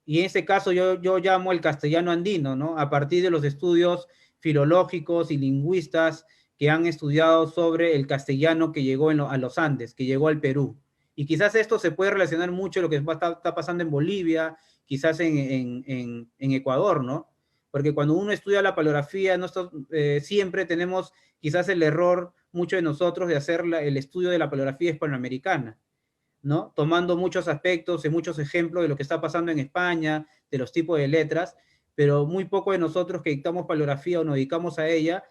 Y en este caso yo llamo el castellano andino, ¿no? A partir de los estudios filológicos y lingüistas que han estudiado sobre el castellano que llegó a los Andes, que llegó al Perú. Y quizás esto se puede relacionar mucho con lo que está pasando en Bolivia, quizás en Ecuador, ¿no? Porque cuando uno estudia la paleografía, siempre tenemos quizás el error, muchos de nosotros, de hacer el estudio de la paleografía hispanoamericana, ¿no? Tomando muchos aspectos y muchos ejemplos de lo que está pasando en España, de los tipos de letras, pero muy poco de nosotros que dictamos paleografía o nos dedicamos a ella,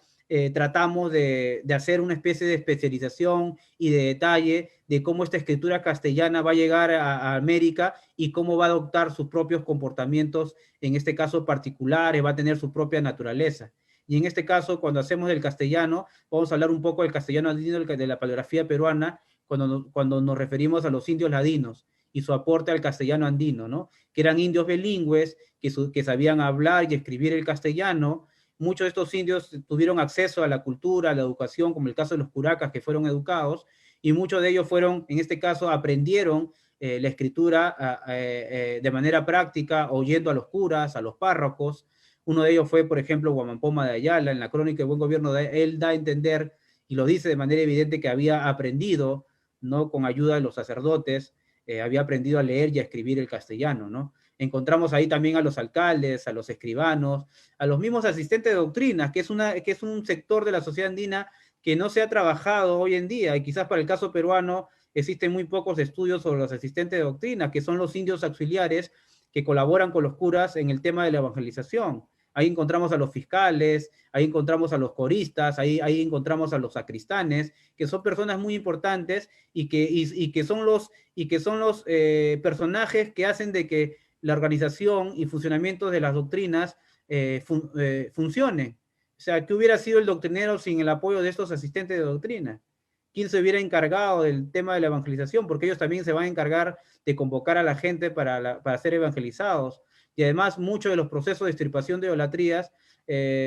tratamos de hacer una especie de especialización y de detalle de cómo esta escritura castellana va a llegar a América y cómo va a adoptar sus propios comportamientos, en este caso particulares, va a tener su propia naturaleza. Y en este caso, cuando hacemos del castellano, vamos a hablar un poco del castellano andino, de la paleografía peruana, cuando nos referimos a los indios ladinos y su aporte al castellano andino, ¿no? Que eran indios bilingües, que sabían hablar y escribir el castellano. Muchos de estos indios tuvieron acceso a la cultura, a la educación, como el caso de los curacas, que fueron educados, y muchos de ellos fueron, en este caso, aprendieron la escritura de manera práctica, oyendo a los curas, a los párrocos. Uno de ellos fue, por ejemplo, Guamampoma de Ayala. En la crónica de Buen Gobierno, él da a entender, y lo dice de manera evidente, que había aprendido, ¿no? Con ayuda de los sacerdotes, había aprendido a leer y a escribir el castellano, ¿no? Encontramos ahí también a los alcaldes, a los escribanos, a los mismos asistentes de doctrinas, que es un sector de la sociedad andina que no se ha trabajado hoy en día, y quizás para el caso peruano existen muy pocos estudios sobre los asistentes de doctrina, que son los indios auxiliares que colaboran con los curas en el tema de la evangelización. Ahí encontramos a los fiscales, ahí encontramos a los coristas, ahí encontramos a los sacristanes, que son personas muy importantes y que son los personajes que hacen de que la organización y funcionamiento de las doctrinas funcionen. O sea, ¿qué hubiera sido el doctrinero sin el apoyo de estos asistentes de doctrina? ¿Quién se hubiera encargado del tema de la evangelización? Porque ellos también se van a encargar de convocar a la gente para ser evangelizados. Y además, muchos de los procesos de extirpación de idolatrías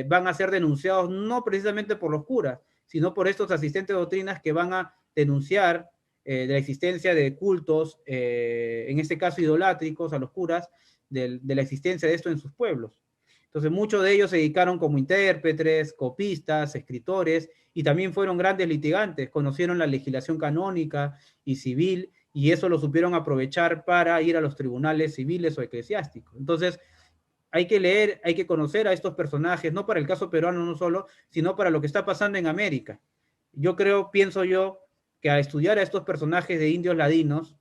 van a ser denunciados no precisamente por los curas, sino por estos asistentes de doctrinas que van a denunciar de la existencia de cultos, en este caso idolátricos, a los curas, de la existencia de esto en sus pueblos. Entonces, muchos de ellos se dedicaron como intérpretes, copistas, escritores, y también fueron grandes litigantes, conocieron la legislación canónica y civil, y eso lo supieron aprovechar para ir a los tribunales civiles o eclesiásticos. Entonces, hay que leer, hay que conocer a estos personajes, no para el caso peruano no solo, sino para lo que está pasando en América. Pienso yo, que a estudiar a estos personajes de indios ladinos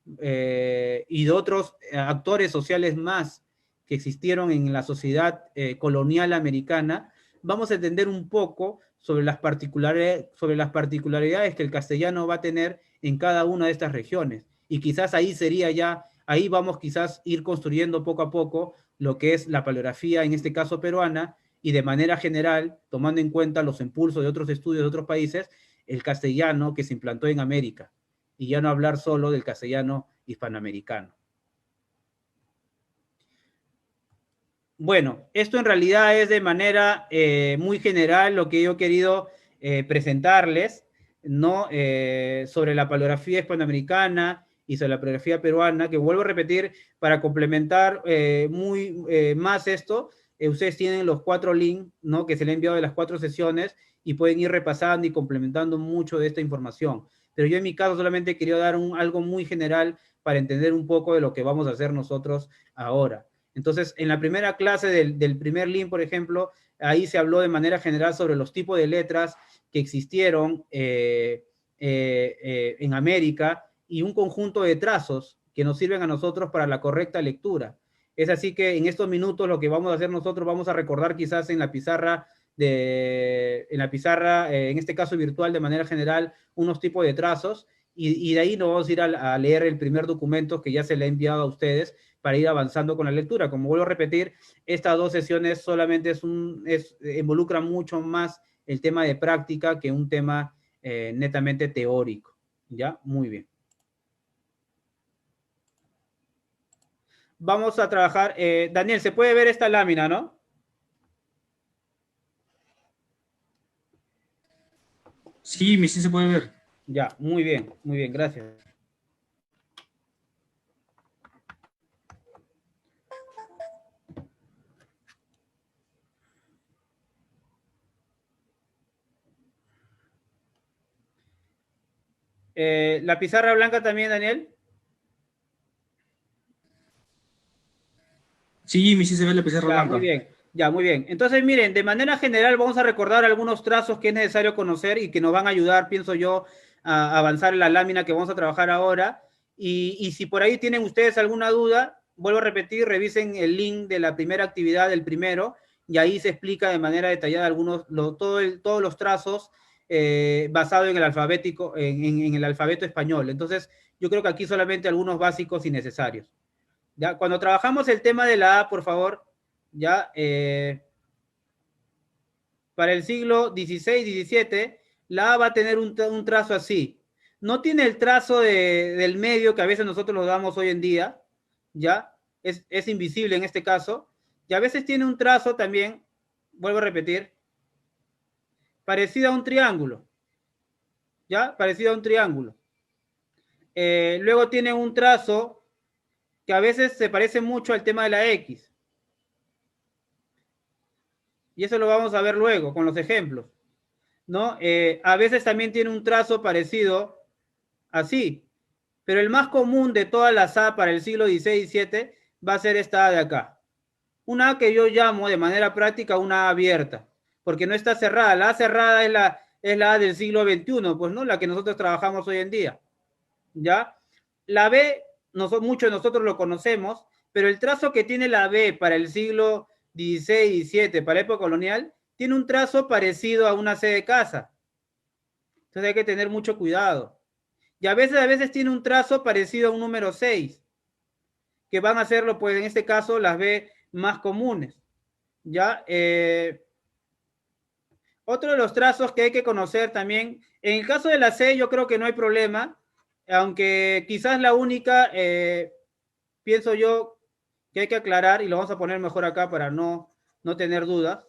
y de otros actores sociales más que existieron en la sociedad colonial americana, vamos a entender un poco sobre las particularidades que el castellano va a tener en cada una de estas regiones. Y quizás ahí vamos quizás ir construyendo poco a poco lo que es la paleografía, en este caso peruana, y de manera general, tomando en cuenta los impulsos de otros estudios de otros países, el castellano que se implantó en América, y ya no hablar solo del castellano hispanoamericano. Bueno, esto en realidad es de manera muy general lo que yo he querido presentarles, ¿no? Sobre la paleografía hispanoamericana y sobre la paleografía peruana, que vuelvo a repetir, para complementar más esto, ustedes tienen los 4 links, ¿no? Que se le han enviado de las 4 sesiones y pueden ir repasando y complementando mucho de esta información. Pero yo en mi caso solamente quería dar algo muy general para entender un poco de lo que vamos a hacer nosotros ahora. Entonces, en la primera clase del primer link, por ejemplo, ahí se habló de manera general sobre los tipos de letras que existieron en América y un conjunto de trazos que nos sirven a nosotros para la correcta lectura. Es así que en estos minutos lo que vamos a hacer nosotros, vamos a recordar quizás en la pizarra, en este caso virtual de manera general, unos tipos de trazos, y de ahí nos vamos a ir a leer el primer documento que ya se le ha enviado a ustedes para ir avanzando con la lectura. Como vuelvo a repetir, estas 2 sesiones solamente involucran mucho más el tema de práctica que un tema netamente teórico. Ya, muy bien. Vamos a trabajar. Daniel, ¿se puede ver esta lámina, no? Sí, sí se puede ver. Ya, muy bien, gracias. ¿La pizarra blanca también, Daniel? Sí, sí se ve la pizarra Ya, muy blanca. bien. Ya, muy bien. Entonces, miren, de manera general vamos a recordar algunos trazos que es necesario conocer y que nos van a ayudar, pienso yo, a avanzar en la lámina que vamos a trabajar ahora. Y si por ahí tienen ustedes alguna duda, vuelvo a repetir, revisen el link de la primera actividad del primero y ahí se explica de manera detallada todos los trazos basados en el alfabético, en el alfabeto español. Entonces, yo creo que aquí solamente algunos básicos y necesarios. Ya, cuando trabajamos el tema de la A, por favor, ya, para el siglo XVI, XVII, la A va a tener un trazo así. No tiene el trazo del medio que a veces nosotros lo damos hoy en día, ya, es invisible en este caso, y a veces tiene un trazo también, vuelvo a repetir, parecido a un triángulo, ya, parecido a un triángulo. Luego tiene un trazo que a veces se parece mucho al tema de la X, y eso lo vamos a ver luego con los ejemplos, ¿no? A veces también tiene un trazo parecido así, pero el más común de todas las A para el siglo XVI y XVII va a ser esta A de acá. Una A que yo llamo de manera práctica una A abierta, porque no está cerrada. La A cerrada es la A del siglo XXI, pues no la que nosotros trabajamos hoy en día. ¿Ya? La B, muchos de nosotros lo conocemos, pero el trazo que tiene la B para el siglo XVI y XVII, para la época colonial, tiene un trazo parecido a una C de casa. Entonces hay que tener mucho cuidado. Y a veces tiene un trazo parecido a un número 6, que van a hacerlo, pues en este caso, las B más comunes. ¿Ya? Otro de los trazos que hay que conocer también, en el caso de la C yo creo que no hay problema, aunque quizás la única, pienso yo, que hay que aclarar, y lo vamos a poner mejor acá para no tener dudas.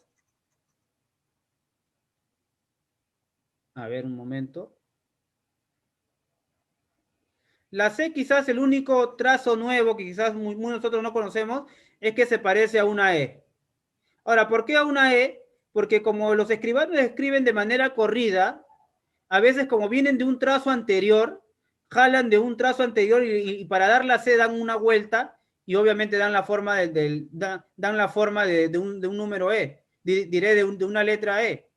A ver, un momento. La C quizás el único trazo nuevo que quizás muy nosotros no conocemos es que se parece a una E. Ahora, ¿por qué a una E? Porque como los escribanos escriben de manera corrida, a veces como vienen de un trazo anterior, jalan de un trazo anterior y para dar la C dan una vuelta y obviamente dan la forma, dan la forma de un número E, diré de una letra E.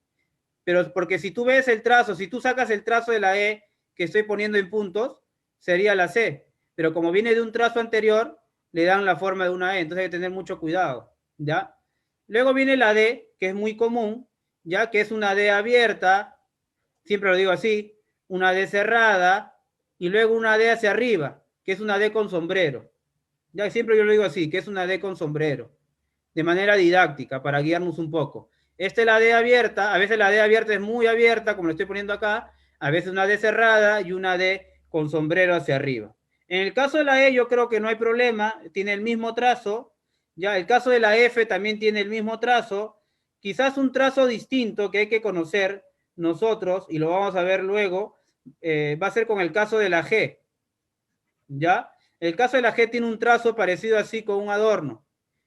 Pero porque si tú ves el trazo, si tú sacas el trazo de la E que estoy poniendo en puntos, sería la C. Pero como viene de un trazo anterior, le dan la forma de una E. Entonces hay que tener mucho cuidado, ¿ya? Luego viene la D, que es muy común, ya que es una D abierta, siempre lo digo así, una D cerrada, y luego una D hacia arriba, que es una D con sombrero. Ya siempre yo lo digo así, que es una D con sombrero, de manera didáctica, para guiarnos un poco. Esta es la D abierta, a veces la D abierta es muy abierta, como lo estoy poniendo acá, a veces una D cerrada y una D con sombrero hacia arriba. En el caso de la E yo creo que no hay problema, tiene el mismo trazo, ya el caso de la F también tiene el mismo trazo, quizás un trazo distinto que hay que conocer nosotros, y lo vamos a ver luego, va a ser con el caso de la G, ¿ya? El caso de la G tiene un trazo parecido así con un adorno.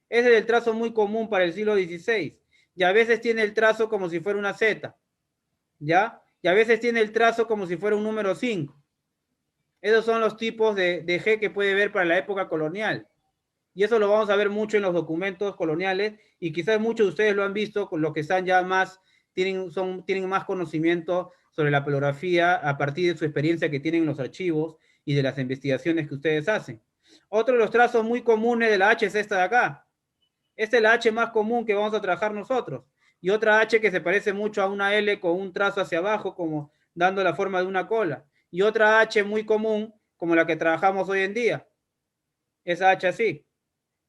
Ese es el trazo muy común para el siglo XVI. Y a veces tiene el trazo como si fuera una Z, ¿ya? Y a veces tiene el trazo como si fuera un número 5. Esos son los tipos de G que puede ver para la época colonial. Y eso lo vamos a ver mucho en los documentos coloniales y quizás muchos de ustedes lo han visto con los que están ya más, tienen más conocimiento sobre la paleografía a partir de su experiencia que tienen en los archivos y de las investigaciones que ustedes hacen. Otro de los trazos muy comunes de la H es esta de acá. Esta es la H más común que vamos a trabajar nosotros. Y otra H que se parece mucho a una L con un trazo hacia abajo, como dando la forma de una cola. Y otra H muy común, como la que trabajamos hoy en día. Esa H así.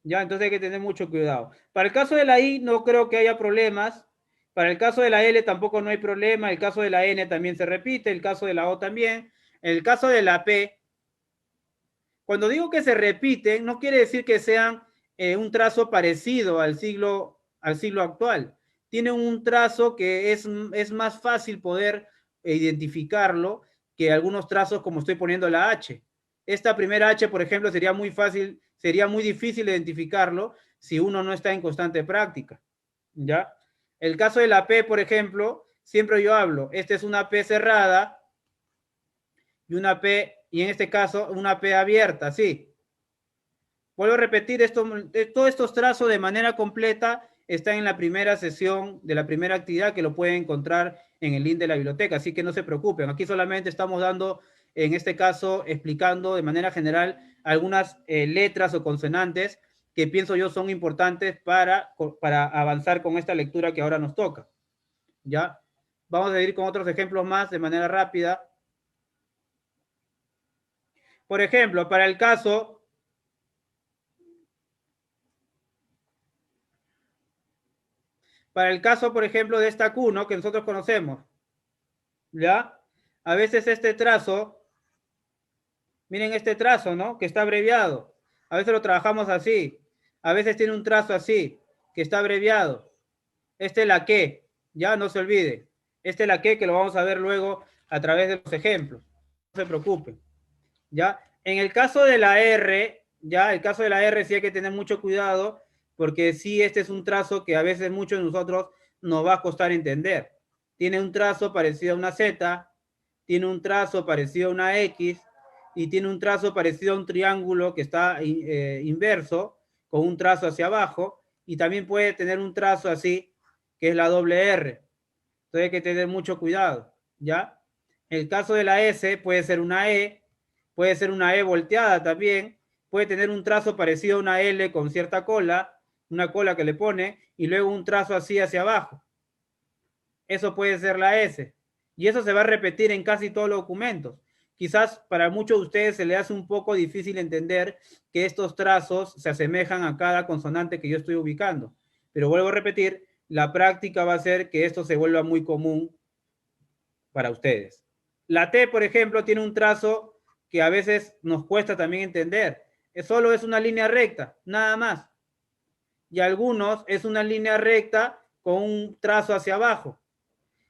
Ya, entonces hay que tener mucho cuidado. Para el caso de la I no creo que haya problemas. Para el caso de la L tampoco no hay problema. El caso de la N también se repite. El caso de la O también. el caso de la P, cuando digo que se repiten, no quiere decir que sean un trazo parecido al siglo actual. Tienen un trazo que es más fácil poder identificarlo que algunos trazos como estoy poniendo la H. Esta primera H, por ejemplo, sería muy difícil identificarlo si uno no está en constante práctica, ¿ya? El caso de la P, por ejemplo, siempre yo hablo, esta es una P cerrada y una P, y en este caso una P abierta, sí. Vuelvo a repetir, todos estos trazos de manera completa están en la primera sesión de la primera actividad que lo pueden encontrar en el link de la biblioteca, así que no se preocupen. Aquí solamente estamos dando, en este caso, explicando de manera general algunas letras o consonantes que pienso yo son importantes para avanzar con esta lectura que ahora nos toca. ¿Ya? Vamos a ir con otros ejemplos más de manera rápida. Por ejemplo, para el caso por ejemplo, de esta Q, ¿no? Que nosotros conocemos, ¿ya? A veces este trazo, miren este trazo, ¿no? Que está abreviado. A veces lo trabajamos así. A veces tiene un trazo así, que está abreviado. Este es la que, ya no se olvide. Este es la que lo vamos a ver luego a través de los ejemplos. No se preocupen, ¿ya? En el caso de la R, ya, el caso de la R sí hay que tener mucho cuidado, porque sí, este es un trazo que a veces muchos de nosotros nos va a costar entender. Tiene un trazo parecido a una Z, tiene un trazo parecido a una X, y tiene un trazo parecido a un triángulo que está inverso, con un trazo hacia abajo, y también puede tener un trazo así, que es la doble R. Entonces hay que tener mucho cuidado, ¿ya? El caso de la S puede ser una E, puede ser una E volteada también, puede tener un trazo parecido a una L con cierta cola, una cola que le pone, y luego un trazo así hacia abajo. Eso puede ser la S. Y eso se va a repetir en casi todos los documentos. Quizás para muchos de ustedes se les hace un poco difícil entender que estos trazos se asemejan a cada consonante que yo estoy ubicando. Pero vuelvo a repetir, la práctica va a hacer que esto se vuelva muy común para ustedes. La T, por ejemplo, tiene un trazo que a veces nos cuesta también entender. Solo es una línea recta, nada más. Y algunos es una línea recta con un trazo hacia abajo.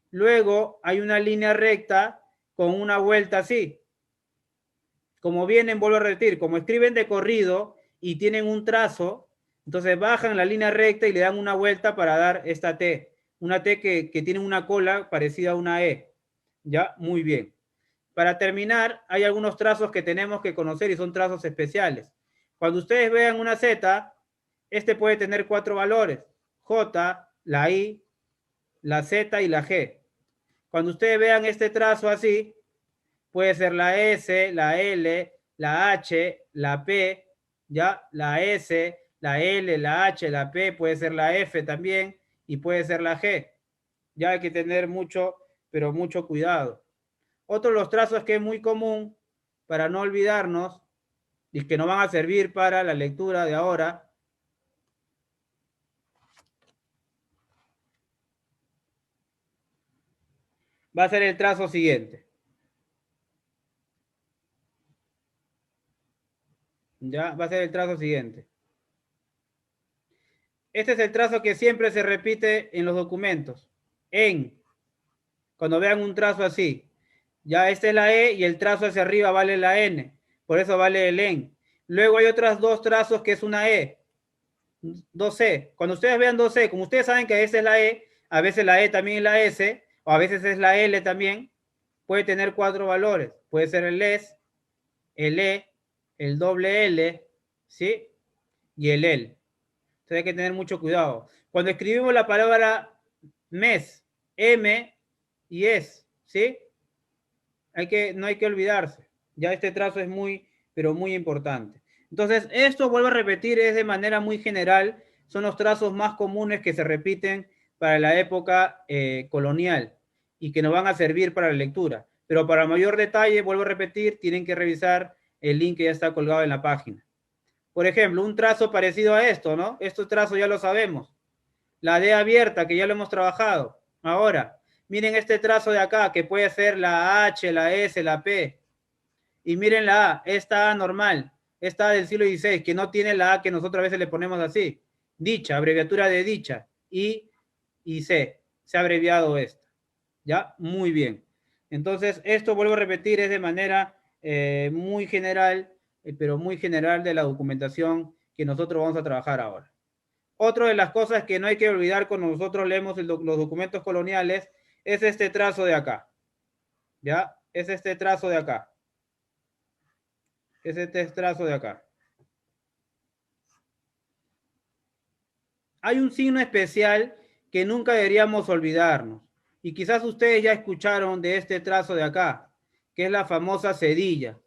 Luego hay una línea recta con una vuelta así. Como vienen, vuelvo a repetir, como escriben de corrido y tienen un trazo, entonces bajan la línea recta y le dan una vuelta para dar esta T. Una T que tiene una cola parecida a una E. ¿Ya? Muy bien. Para terminar, hay algunos trazos que tenemos que conocer y son trazos especiales. Cuando ustedes vean una Z, este puede tener 4 valores. J, la I, la Z y la G. Cuando ustedes vean este trazo así, puede ser la S, la L, la H, la P, ¿ya? La S, la L, la H, la P, puede ser la F también y puede ser la G. Ya hay que tener mucho, pero mucho cuidado. Otro de los trazos que es muy común, para no olvidarnos, y que nos van a servir para la lectura de ahora, va a ser el trazo siguiente. ¿Ya? Va a ser el trazo siguiente. Este es el trazo que siempre se repite en los documentos. En. Cuando vean un trazo así. Ya esta es la E y el trazo hacia arriba vale la N. Por eso vale el en. Luego hay otras dos trazos que es una E. 2E. Cuando ustedes vean 2E, como ustedes saben que esa es la E, a veces la E también es la S, o a veces es la L también, puede tener 4 valores. Puede ser el S, el E, el doble L, ¿sí? Y el L. Entonces hay que tener mucho cuidado. Cuando escribimos la palabra mes, M y S, ¿sí? No hay que olvidarse. Ya este trazo es muy, pero muy importante. Entonces, esto, vuelvo a repetir, es de manera muy general, son los trazos más comunes que se repiten para la época colonial y que nos van a servir para la lectura. Pero para mayor detalle, vuelvo a repetir, tienen que revisar el link que ya está colgado en la página. Por ejemplo, un trazo parecido a esto, ¿no? Este trazo ya lo sabemos. La D abierta, que ya lo hemos trabajado. Ahora, miren este trazo de acá, que puede ser la H, la S, la P. Y miren la A, esta A normal, esta A del siglo XVI, que no tiene la A que nosotros a veces le ponemos así. Dicha, abreviatura de dicha. I y C. Se ha abreviado esta. ¿Ya? Muy bien. Entonces, esto, vuelvo a repetir, es de manera muy general, pero muy general de la documentación que nosotros vamos a trabajar ahora. Otra de las cosas que no hay que olvidar cuando nosotros leemos los documentos coloniales es este trazo de acá. ¿Ya? Es este trazo de acá. Es este trazo de acá. Hay un signo especial que nunca deberíamos olvidarnos. Y quizás ustedes ya escucharon de este trazo de acá, que es la famosa cedilla,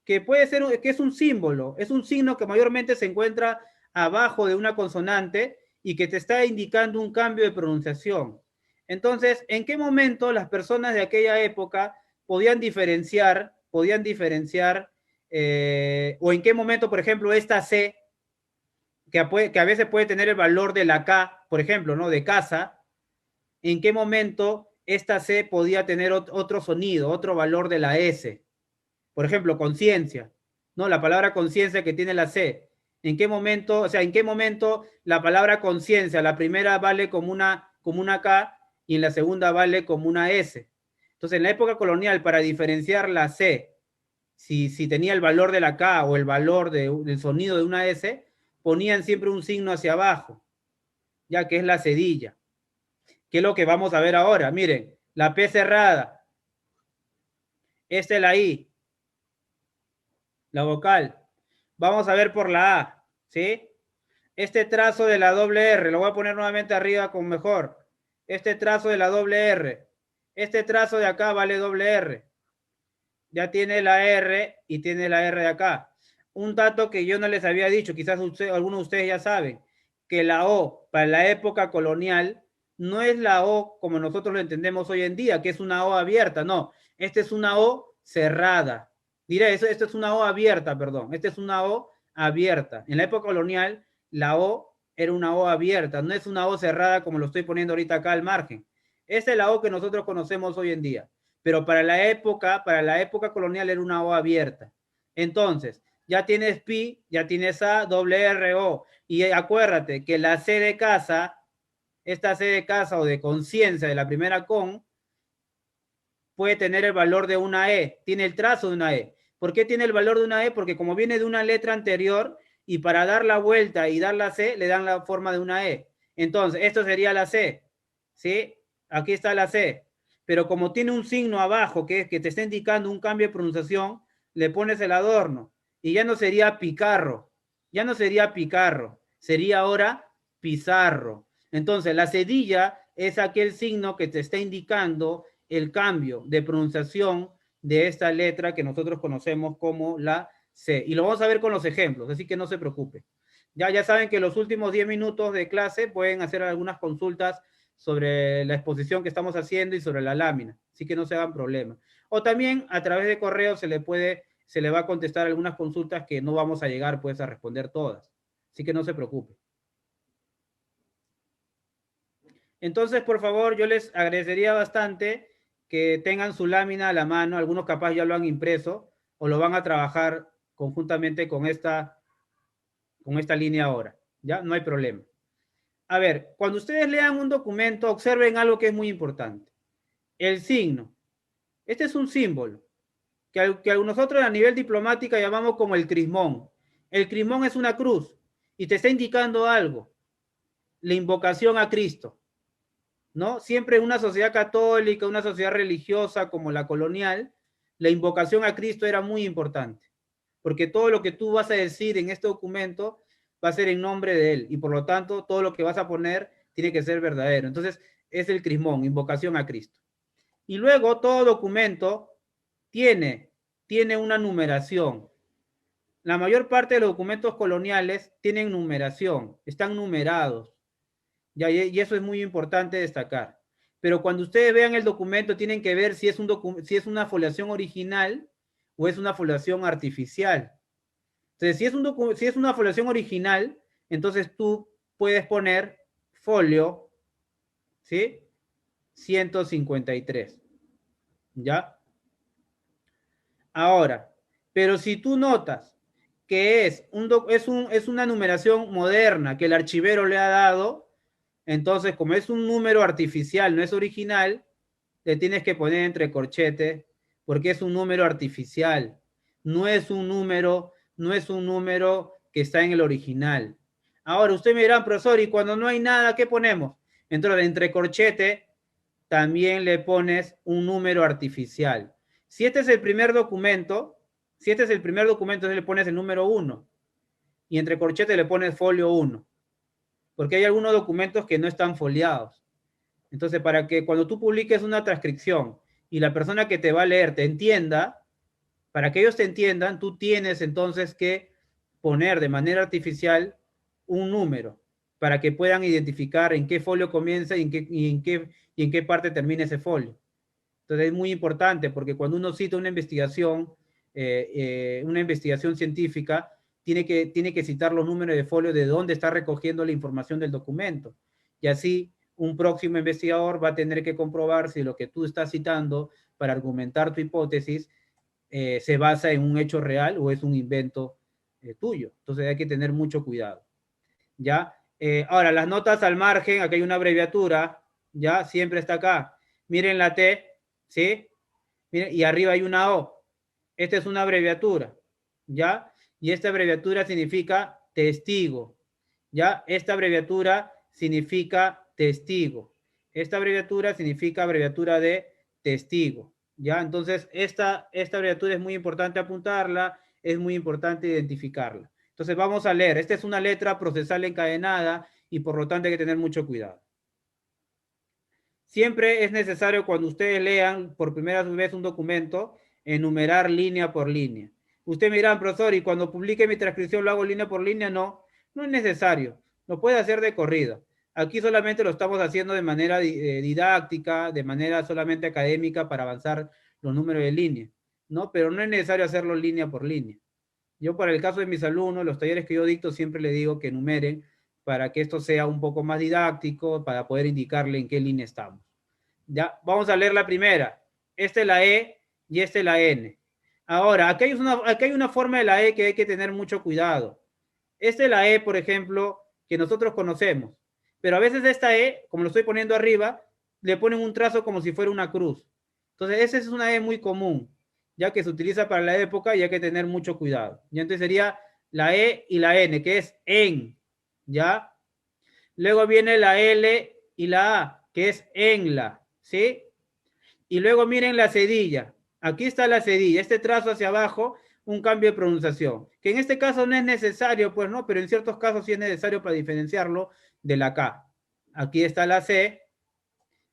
que puede ser, que es un símbolo, es un signo que mayormente se encuentra abajo de una consonante y que te está indicando un cambio de pronunciación. Entonces, ¿en qué momento las personas de aquella época podían diferenciar, o en qué momento, por ejemplo, esta C, que a veces puede tener el valor de la K, por ejemplo, ¿no? De casa, en qué momento esta C podía tener otro sonido, otro valor de la S? Por ejemplo, conciencia, ¿no? La palabra conciencia que tiene la C. ¿En qué momento, o sea, en qué momento la palabra conciencia, la primera vale como una K y en la segunda vale como una S? Entonces, en la época colonial, para diferenciar la C, si tenía el valor de la K o el valor del sonido de una S, ponían siempre un signo hacia abajo, ya que es la cedilla. ¿Qué es lo que vamos a ver ahora? Miren, la P cerrada, esta es la I, la vocal. Vamos a ver por la A, ¿sí? Este trazo de la doble R, lo voy a poner nuevamente arriba con mejor. Este trazo de la doble R, este trazo de acá vale doble R. Ya tiene la R y tiene la R de acá. Un dato que yo no les había dicho, quizás algunos de ustedes ya saben, que la O para la época colonial no es la O como nosotros lo entendemos hoy en día, que es una O abierta, no. Esta es una O cerrada. Diré, esta es una O abierta, perdón. Esta es una O abierta. En la época colonial, la O era una O abierta, no es una O cerrada como lo estoy poniendo ahorita acá al margen. Esta es la O que nosotros conocemos hoy en día, pero para la época colonial era una O abierta. Entonces, ya tienes pi, ya tienes a, doble R, O. Y acuérdate que la C de casa, esta C de casa o de conciencia de la primera con, puede tener el valor de una E, tiene el trazo de una E. ¿Por qué tiene el valor de una E? Porque como viene de una letra anterior y para dar la vuelta y dar la C, le dan la forma de una E. Entonces, esto sería la C, ¿sí? Aquí está la C. Pero como tiene un signo abajo que te está indicando un cambio de pronunciación, le pones el adorno y ya no sería picarro, ya no sería picarro, sería ahora pizarro. Entonces, la cedilla es aquel signo que te está indicando el cambio de pronunciación de esta letra que nosotros conocemos como la C. Y lo vamos a ver con los ejemplos, así que no se preocupe. Ya saben que los últimos 10 minutos de clase pueden hacer algunas consultas sobre la exposición que estamos haciendo y sobre la lámina, así que no se hagan problema. O también a través de correo se le va a contestar algunas consultas que no vamos a llegar pues a responder todas, así que no se preocupe. Entonces, por favor, yo les agradecería bastante que tengan su lámina a la mano, algunos capaz ya lo han impreso o lo van a trabajar conjuntamente con esta línea ahora, ¿ya? No hay problema. A ver, cuando ustedes lean un documento, observen algo que es muy importante. El signo. Este es un símbolo que nosotros a nivel diplomático llamamos como el crismón. El crismón es una cruz y te está indicando algo, la invocación a Cristo, ¿no? Siempre en una sociedad católica, una sociedad religiosa como la colonial, la invocación a Cristo era muy importante, porque todo lo que tú vas a decir en este documento va a ser en nombre de Él, y por lo tanto todo lo que vas a poner tiene que ser verdadero. Entonces es el crismón, invocación a Cristo. Y luego todo documento tiene una numeración. La mayor parte de los documentos coloniales tienen numeración, están numerados. Ya, y eso es muy importante destacar. Pero cuando ustedes vean el documento, tienen que ver si es una foliación original o es una foliación artificial. Entonces, si es una foliación original, entonces tú puedes poner folio, ¿sí? 153. ¿Ya? Ahora, pero si tú notas que es una numeración moderna que el archivero le ha dado, entonces como es un número artificial, no es original, le tienes que poner entre corchetes porque es un número artificial, no es un número que está en el original. Ahora, usted me dirá, profesor, y cuando no hay nada, ¿qué ponemos? Entonces, entre corchete también le pones un número artificial. Si este es el primer documento, entonces le pones el número 1 y entre corchete le pones folio 1, porque hay algunos documentos que no están foliados. Entonces, para que cuando tú publiques una transcripción y la persona que te va a leer te entienda, para que ellos te entiendan, tú tienes entonces que poner de manera artificial un número para que puedan identificar en qué folio comienza y en qué parte termina ese folio. Entonces es muy importante porque cuando uno cita una investigación científica, tiene que citar los números de folio de dónde está recogiendo la información del documento. Y así un próximo investigador va a tener que comprobar si lo que tú estás citando para argumentar tu hipótesis se basa en un hecho real o es un invento tuyo. Entonces hay que tener mucho cuidado. ¿Ya? Ahora, las notas al margen, aquí hay una abreviatura, ¿ya? Siempre está acá. Miren la T, ¿sí? Miren, y arriba hay una O. Esta es una abreviatura, ¿ya? Y esta abreviatura significa testigo, ¿ya? Esta abreviatura significa testigo. Esta abreviatura significa abreviatura de testigo, ¿ya? Entonces, esta abreviatura es muy importante apuntarla, es muy importante identificarla. Entonces, vamos a leer. Esta es una letra procesal encadenada y por lo tanto hay que tener mucho cuidado. Siempre es necesario cuando ustedes lean por primera vez un documento, enumerar línea por línea. Usted me dirá, profesor, y cuando publique mi transcripción lo hago línea por línea. No, no es necesario. Lo puede hacer de corrido. Aquí solamente lo estamos haciendo de manera didáctica, de manera solamente académica para avanzar los números de línea, ¿no? Pero no es necesario hacerlo línea por línea. Yo para el caso de mis alumnos, los talleres que yo dicto, siempre les digo que enumeren para que esto sea un poco más didáctico, para poder indicarle en qué línea estamos. Ya, vamos a leer la primera. Esta es la E y esta es la N. Ahora, aquí hay una forma de la E que hay que tener mucho cuidado. Esta es la E, por ejemplo, que nosotros conocemos. Pero a veces esta E, como lo estoy poniendo arriba, le ponen un trazo como si fuera una cruz. Entonces, esa es una E muy común, ya que se utiliza para la época y hay que tener mucho cuidado. Y entonces sería la E y la N, que es en, ¿ya? Luego viene la L y la A, que es en la, ¿sí? Y luego miren la cedilla. Aquí está la cedilla, este trazo hacia abajo, un cambio de pronunciación. Que en este caso no es necesario, pues no, pero en ciertos casos sí es necesario para diferenciarlo de la K. Aquí está la C,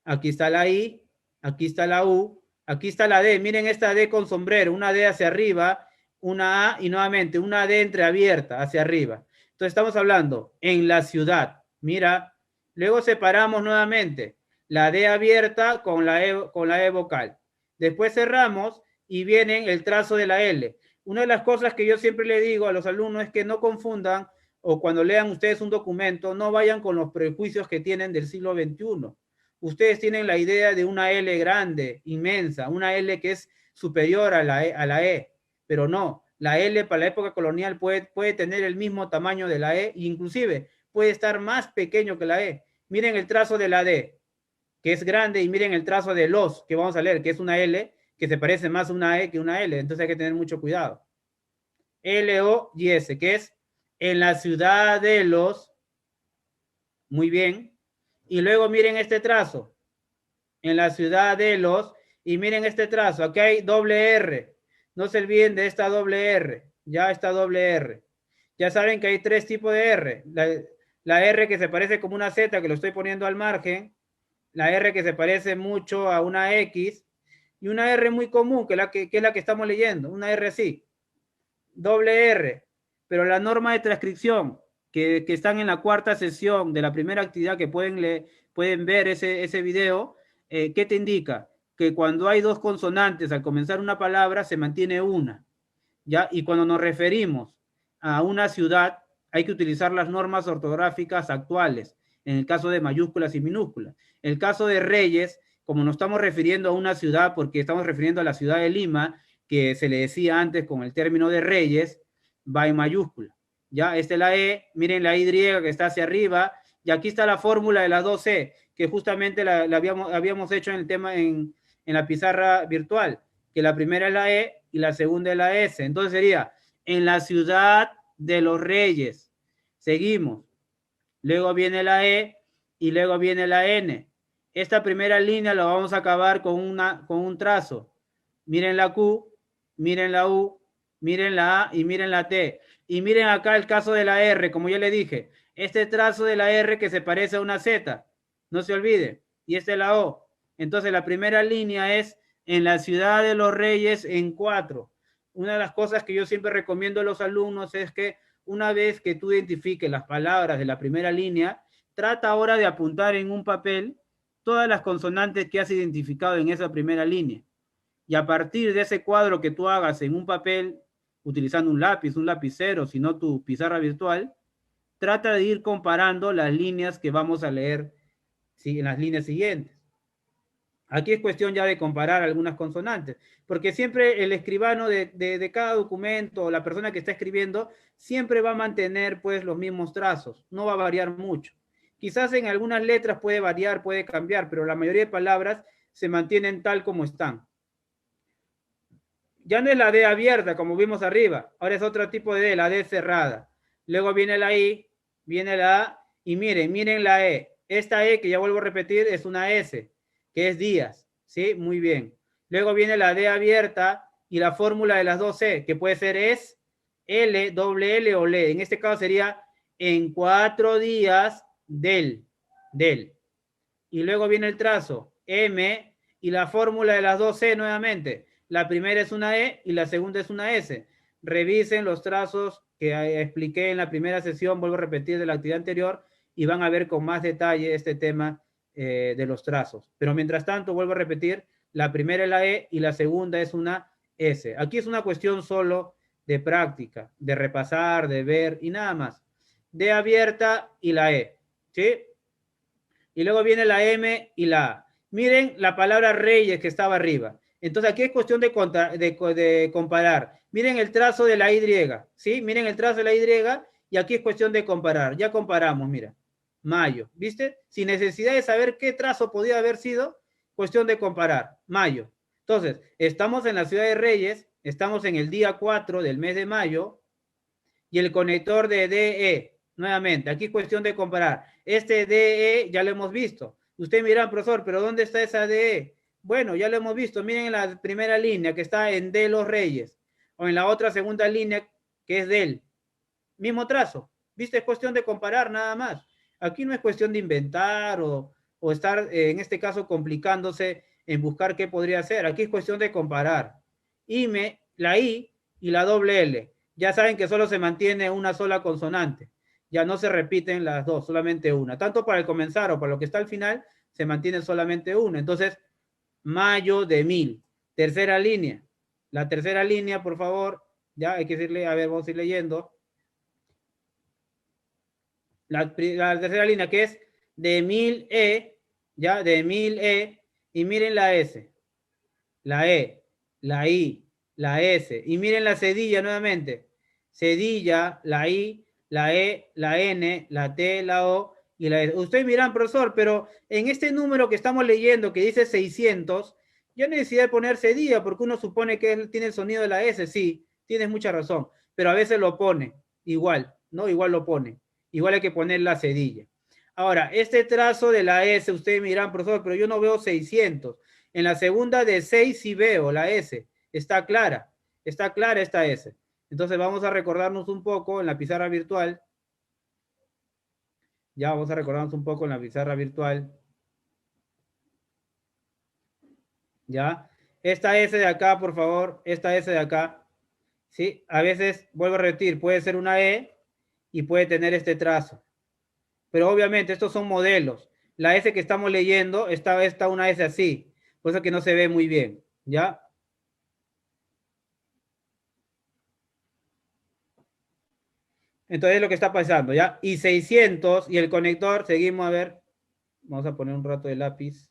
aquí está la I, aquí está la U, aquí está la D. Miren esta D con sombrero, una D hacia arriba, una A y nuevamente una D entreabierta hacia arriba. Entonces estamos hablando en la ciudad. Mira, luego separamos nuevamente la D abierta con la E vocal. Después cerramos y viene el trazo de la L. Una de las cosas que yo siempre le digo a los alumnos es que no confundan o cuando lean ustedes un documento, no vayan con los prejuicios que tienen del siglo XXI. Ustedes tienen la idea de una L grande, inmensa, una L que es superior a la E, pero no, la L para la época colonial puede tener el mismo tamaño de la E, inclusive puede estar más pequeño que la E. Miren el trazo de la D, que es grande, y miren el trazo de los, que vamos a leer, que es una L, que se parece más a una E que una L, entonces hay que tener mucho cuidado. L-O-Y-S, que es en la ciudad de los, muy bien, y luego miren este trazo, en la ciudad de los, y miren este trazo, aquí hay doble R, no se olviden de esta doble R, ya esta doble R. Ya saben que hay tres tipos de R, la R que se parece como una Z, que lo estoy poniendo al margen, la R que se parece mucho a una X, y una R muy común, que es la que estamos leyendo, una R así, doble R, pero la norma de transcripción, que están en la cuarta sesión de la primera actividad que pueden ver ese video, ¿qué te indica? Que cuando hay dos consonantes al comenzar una palabra se mantiene una, ¿ya? Y cuando nos referimos a una ciudad hay que utilizar las normas ortográficas actuales, en el caso de mayúsculas y minúsculas. En el caso de Reyes, como nos estamos refiriendo a una ciudad porque estamos refiriendo a la ciudad de Lima, que se le decía antes con el término de Reyes, va en mayúscula. Ya, esta es la E, miren la Y que está hacia arriba, y aquí está la fórmula de las dos E, que justamente la habíamos hecho en el tema en la pizarra virtual, que la primera es la E y la segunda es la S. Entonces sería, en la ciudad de los Reyes. Seguimos. Luego viene la E y luego viene la N. Esta primera línea la vamos a acabar con un trazo. Miren la Q, miren la U, miren la A y miren la T. Y miren acá el caso de la R, como ya le dije. Este trazo de la R que se parece a una Z. No se olvide. Y esta es la O. Entonces la primera línea es en la ciudad de los Reyes en 4. Una de las cosas que yo siempre recomiendo a los alumnos es que una vez que tú identifiques las palabras de la primera línea, trata ahora de apuntar en un papel todas las consonantes que has identificado en esa primera línea. Y a partir de ese cuadro que tú hagas en un papel, utilizando un lapicero, si no tu pizarra virtual, trata de ir comparando las líneas que vamos a leer, ¿sí?, en las líneas siguientes. Aquí es cuestión ya de comparar algunas consonantes, porque siempre el escribano de cada documento, la persona que está escribiendo, siempre va a mantener pues los mismos trazos, no va a variar mucho. Quizás en algunas letras puede variar, puede cambiar, pero la mayoría de palabras se mantienen tal como están. Ya no es la D abierta, como vimos arriba, ahora es otro tipo de D, la D cerrada. Luego viene la I, viene la A, y miren la E. Esta E, que ya vuelvo a repetir, es una S, que es días, ¿sí? Muy bien. Luego viene la D abierta y la fórmula de las dos C, que puede ser es L, doble L o L. En este caso sería en 4 días del. Y luego viene el trazo M y la fórmula de las dos C nuevamente. La primera es una E y la segunda es una S. Revisen los trazos que expliqué en la primera sesión, vuelvo a repetir, de la actividad anterior, y van a ver con más detalle este tema de los trazos. Pero mientras tanto, vuelvo a repetir, la primera es la E y la segunda es una S. Aquí es una cuestión solo de práctica, de repasar, de ver y nada más. D abierta y la E, ¿sí? Y luego viene la M y la A. Miren la palabra Reyes que estaba arriba. Entonces aquí es cuestión de comparar. Miren el trazo de la Y, ¿sí? Miren el trazo de la Y y aquí es cuestión de comparar. Ya comparamos, mira. Mayo, ¿viste? Sin necesidad de saber qué trazo podía haber sido, cuestión de comparar. Mayo. Entonces, estamos en la ciudad de Reyes, estamos en el día 4 del mes de mayo y el conector de DE. Nuevamente, aquí es cuestión de comparar. Este DE ya lo hemos visto. Usted mira, profesor, pero ¿dónde está esa DE? Bueno, ya lo hemos visto. Miren en la primera línea que está en D los Reyes. O en la otra segunda línea que es del. Mismo trazo. ¿Viste? Es cuestión de comparar nada más. Aquí no es cuestión de inventar o estar, en este caso, complicándose en buscar qué podría ser. Aquí es cuestión de comparar. La I y la doble L. Ya saben que solo se mantiene una sola consonante. Ya no se repiten las dos, solamente una. Tanto para el comenzar o para lo que está al final, se mantiene solamente una. Entonces, mayo de 1000. Tercera línea. La tercera línea, por favor. Ya hay que decirle, a ver, vamos a ir leyendo. La tercera línea que es de 1000E, ya, de 1000E. Y miren la S, la E, la I, la S. Y miren la cedilla nuevamente. Cedilla, la I, la E, la N, la T, la O y la S. Ustedes miran, profesor, pero en este número que estamos leyendo que dice 600, yo no necesidad de poner cedilla porque uno supone que tiene el sonido de la S. Sí, tienes mucha razón. Pero a veces lo pone igual, ¿no? Igual lo pone. Igual hay que poner la cedilla. Ahora, este trazo de la S, ustedes miran, profesor, pero yo no veo 600. En la segunda de 6 sí veo la S. Está clara esta S. Entonces vamos a recordarnos un poco en la pizarra virtual. Ya vamos a recordarnos un poco en la pizarra virtual. Ya. Esta S de acá, por favor. Esta S de acá. ¿Sí? A veces, vuelvo a repetir, puede ser una E y puede tener este trazo. Pero obviamente estos son modelos. La S que estamos leyendo está una S así. Por eso que no se ve muy bien. ¿Ya? Entonces es lo que está pasando, ¿ya? Y 600 y el conector, seguimos a ver. Vamos a poner un rato de lápiz.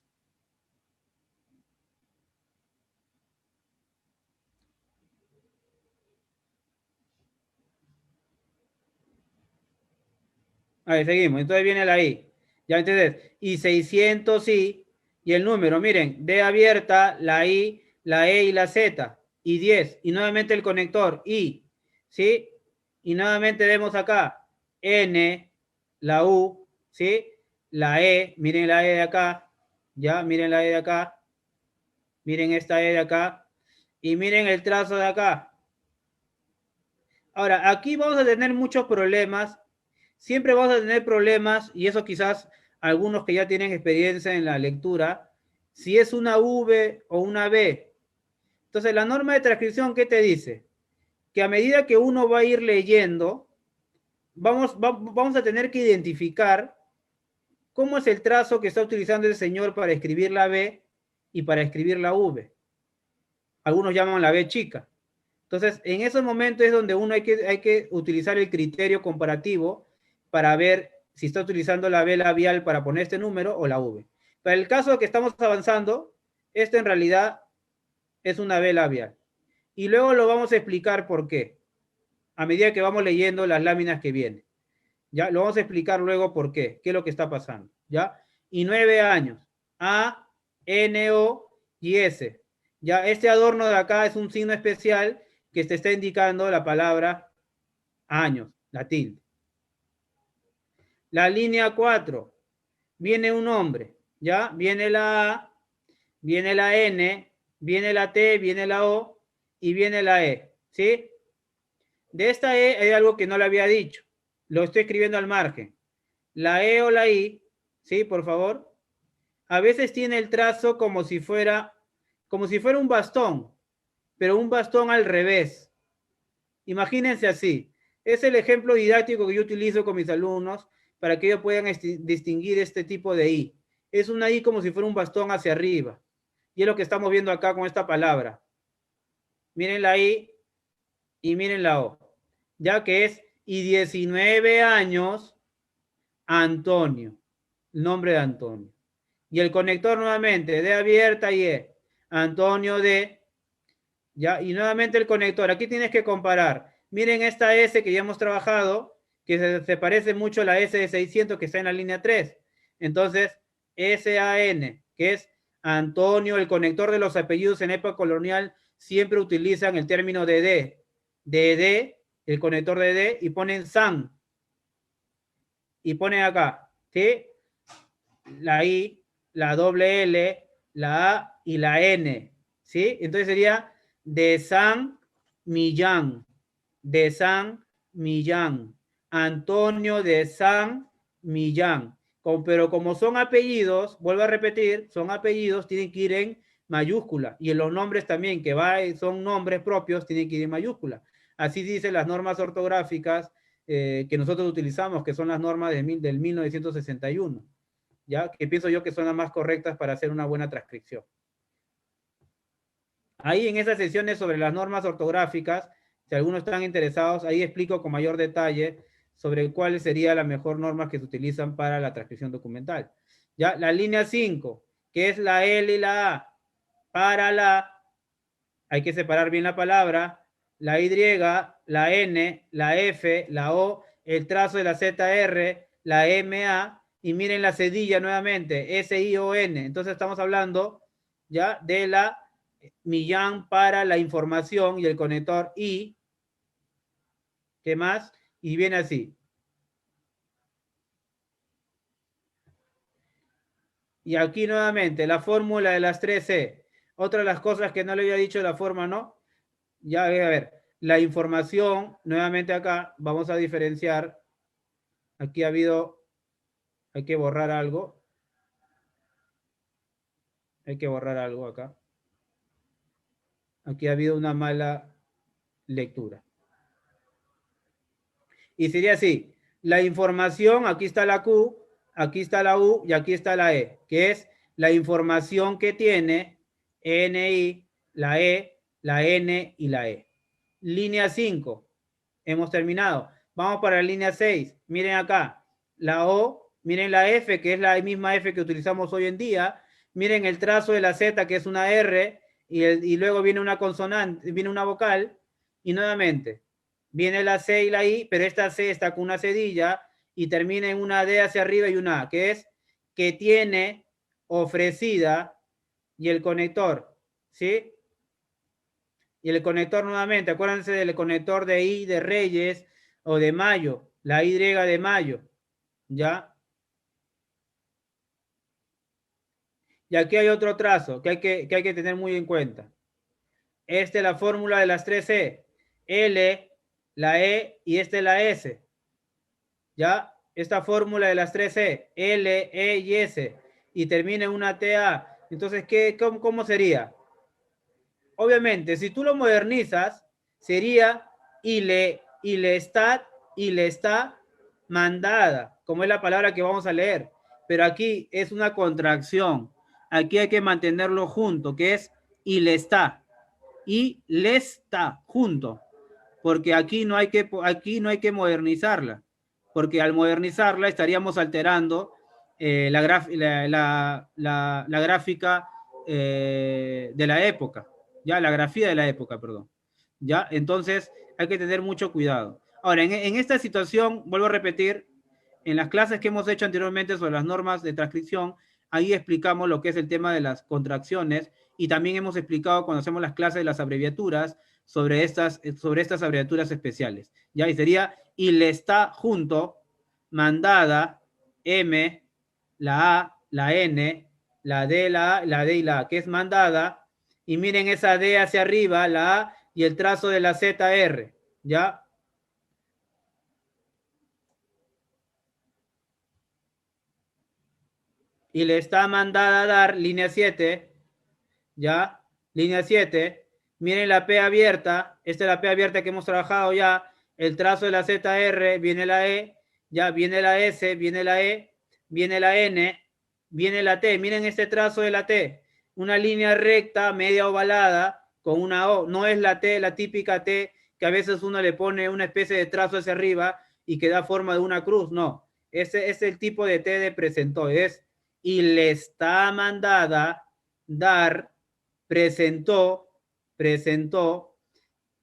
Ahí seguimos. Entonces viene la I. Ya entonces, y 600 I, y el número, miren, D abierta, la I, la E y la Z, y 10. Y nuevamente el conector, I, ¿sí? Y nuevamente vemos acá, N, la U, ¿sí? La E, miren la E de acá, ya, miren la E de acá, miren esta E de acá, y miren el trazo de acá. Ahora, aquí vamos a tener muchos problemas. Siempre vamos a tener problemas, y eso quizás algunos que ya tienen experiencia en la lectura, si es una V o una B. Entonces, la norma de transcripción, ¿qué te dice? Que a medida que uno va a ir leyendo, vamos a tener que identificar cómo es el trazo que está utilizando el señor para escribir la B y para escribir la V. Algunos llaman la B chica. Entonces, en esos momentos es donde uno hay que utilizar el criterio comparativo para ver si está utilizando la B labial para poner este número o la V. Para el caso de que estamos avanzando, esto en realidad es una B labial. Y luego lo vamos a explicar por qué, a medida que vamos leyendo las láminas que vienen. ¿Ya? Lo vamos a explicar luego por qué es lo que está pasando. ¿Ya? Y 9 años. A, N, O y S. ¿Ya? Este adorno de acá es un signo especial que te está indicando la palabra años, la tilde. La línea 4, viene un nombre, ¿ya? Viene la A, viene la N, viene la T, viene la O y viene la E, ¿sí? De esta E hay algo que no le había dicho, lo estoy escribiendo al margen. La E o la I, ¿sí? Por favor. A veces tiene el trazo como si fuera un bastón, pero un bastón al revés. Imagínense así. Es el ejemplo didáctico que yo utilizo con mis alumnos para que ellos puedan distinguir este tipo de I. Es una I como si fuera un bastón hacia arriba. Y es lo que estamos viendo acá con esta palabra. Miren la I y miren la O. Ya que es y 19 años, Antonio. El nombre de Antonio. Y el conector nuevamente, D abierta y E. Antonio D. ¿Ya? Y nuevamente el conector. Aquí tienes que comparar. Miren esta S que ya hemos trabajado, que se parece mucho a la S de 600 que está en la línea 3. Entonces, SAN, que es Antonio, el conector de los apellidos en época colonial, siempre utilizan el término de D. De D, el conector de D, y ponen SAN. Y ponen acá, ¿sí? La I, la doble L, la A y la N, ¿sí? Entonces sería de San Millán, de San Millán, Antonio de San Millán. Pero como son apellidos, vuelvo a repetir, son apellidos, tienen que ir en mayúscula. Y en los nombres también, que son nombres propios, tienen que ir en mayúscula. Así dicen las normas ortográficas que nosotros utilizamos, que son las normas del 1961. ¿Ya? Que pienso yo que son las más correctas para hacer una buena transcripción. Ahí en esas sesiones sobre las normas ortográficas, si algunos están interesados, ahí explico con mayor detalle sobre cuáles serían las mejores normas que se utilizan para la transcripción documental. ¿Ya? La línea 5, que es la L y la A, para la, hay que separar bien la palabra, la Y, la N, la F, la O, el trazo de la ZR, la MA, y miren la cedilla nuevamente, SION. Entonces estamos hablando ya de la Millán para la información y el conector I. ¿Qué más? Y viene así. Y aquí nuevamente la fórmula de las 3C. Otra de las cosas que no le había dicho de la forma, ¿no? Ya, a ver, la información, nuevamente acá, vamos a diferenciar. Aquí hay que borrar algo. Hay que borrar algo acá. Aquí ha habido una mala lectura. Y sería así, la información, aquí está la Q, aquí está la U y aquí está la E, que es la información que tiene NI, la E, la N y la E. Línea 5, hemos terminado. Vamos para la línea 6, miren acá, la O, miren la F, que es la misma F que utilizamos hoy en día, miren el trazo de la Z, que es una R, y luego viene una consonante, viene una vocal, y nuevamente, viene la C y la I, pero esta C está con una cedilla y termina en una D hacia arriba y una A, que es que tiene ofrecida y el conector, ¿sí? Y el conector nuevamente, acuérdense del conector de I de Reyes o de Mayo, la Y de Mayo, ¿ya? Y aquí hay otro trazo que hay que tener muy en cuenta. Esta es la fórmula de las 3E. L, la E y esta es la S. ¿Ya? Esta fórmula de las 3E, L, E y S, y termina en una TA. Entonces, cómo sería? Obviamente, si tú lo modernizas, sería y le está mandada, como es la palabra que vamos a leer. Pero aquí es una contracción. Aquí hay que mantenerlo junto, que es y le está junto, porque aquí no hay que modernizarla, porque al modernizarla estaríamos alterando la gráfica de la época, ya la grafía de la época, perdón. Ya, entonces hay que tener mucho cuidado. Ahora, en esta situación, vuelvo a repetir, en las clases que hemos hecho anteriormente sobre las normas de transcripción, ahí explicamos lo que es el tema de las contracciones y también hemos explicado cuando hacemos las clases de las abreviaturas sobre estas abreviaturas especiales. ¿Ya? Y sería, y le está junto, mandada, M, la A, la N, la D, la D y la A, que es mandada, y miren esa D hacia arriba, la A, y el trazo de la ZR, ¿ya? Y le está mandada a dar línea 7, ¿ya? Línea 7. Miren la P abierta, esta es la P abierta que hemos trabajado ya, el trazo de la ZR, viene la E, ya viene la S, viene la E, viene la N, viene la T, miren este trazo de la T, una línea recta, media ovalada, con una O, no es la T, la típica T, que a veces uno le pone una especie de trazo hacia arriba y que da forma de una cruz, no, ese es el tipo de T de presentó, es y le está mandada dar presentó,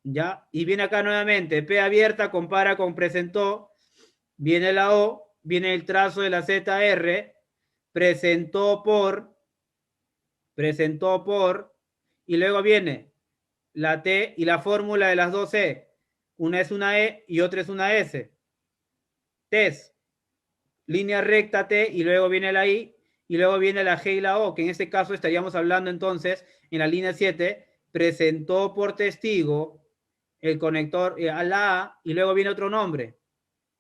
¿ya? Y viene acá nuevamente, P abierta, compara con presentó, viene la O, viene el trazo de la ZR, presentó por, y luego viene la T y la fórmula de las dos E. Una es una E y otra es una S. TES, línea recta T y luego viene la I y luego viene la G y la O, que en este caso estaríamos hablando entonces en la línea 7, presentó por testigo el conector a la A y luego viene otro nombre,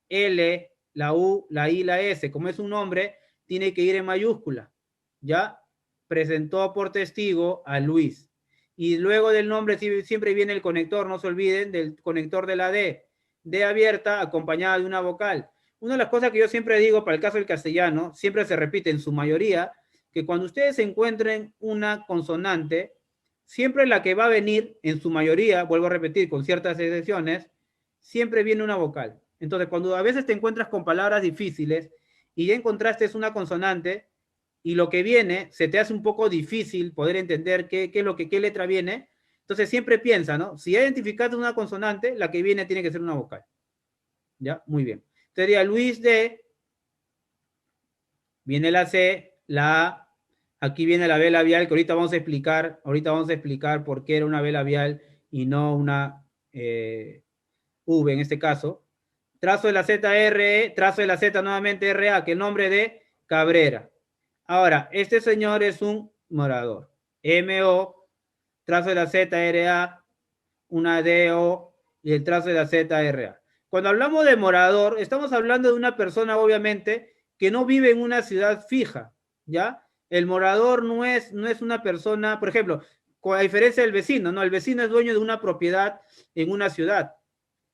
L, la U, la I, la S. Como es un nombre, tiene que ir en mayúscula, ¿ya? Presentó por testigo a Luis. Y luego del nombre siempre viene el conector, no se olviden del conector de la D. D abierta acompañada de una vocal. Una de las cosas que yo siempre digo para el caso del castellano, siempre se repite en su mayoría, que cuando ustedes encuentren una consonante, siempre la que va a venir, en su mayoría, vuelvo a repetir, con ciertas excepciones, siempre viene una vocal. Entonces, cuando a veces te encuentras con palabras difíciles y ya encontraste una consonante y lo que viene se te hace un poco difícil poder entender qué letra viene, entonces siempre piensa, ¿no? Si identificaste una consonante, la que viene tiene que ser una vocal. ¿Ya? Muy bien. Sería Luis D, viene la C, la A, aquí viene la B labial, que ahorita vamos a explicar por qué era una B labial y no una V en este caso. Trazo de la ZR, trazo de la Z nuevamente RA, que el nombre de Cabrera. Ahora, este señor es un morador. MO, trazo de la ZRA, una DO y el trazo de la ZRA. Cuando hablamos de morador, estamos hablando de una persona, obviamente, que no vive en una ciudad fija, ¿ya? El morador no es una persona, por ejemplo, a diferencia del vecino, ¿no? El vecino es dueño de una propiedad en una ciudad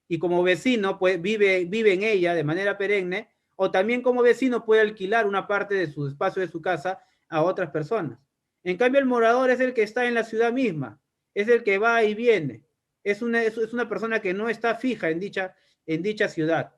y como vecino pues vive en ella de manera perenne, o también como vecino puede alquilar una parte de su espacio de su casa a otras personas. En cambio, el morador es el que está en la ciudad misma, es el que va y viene, es una persona que no está fija en dicha ciudad.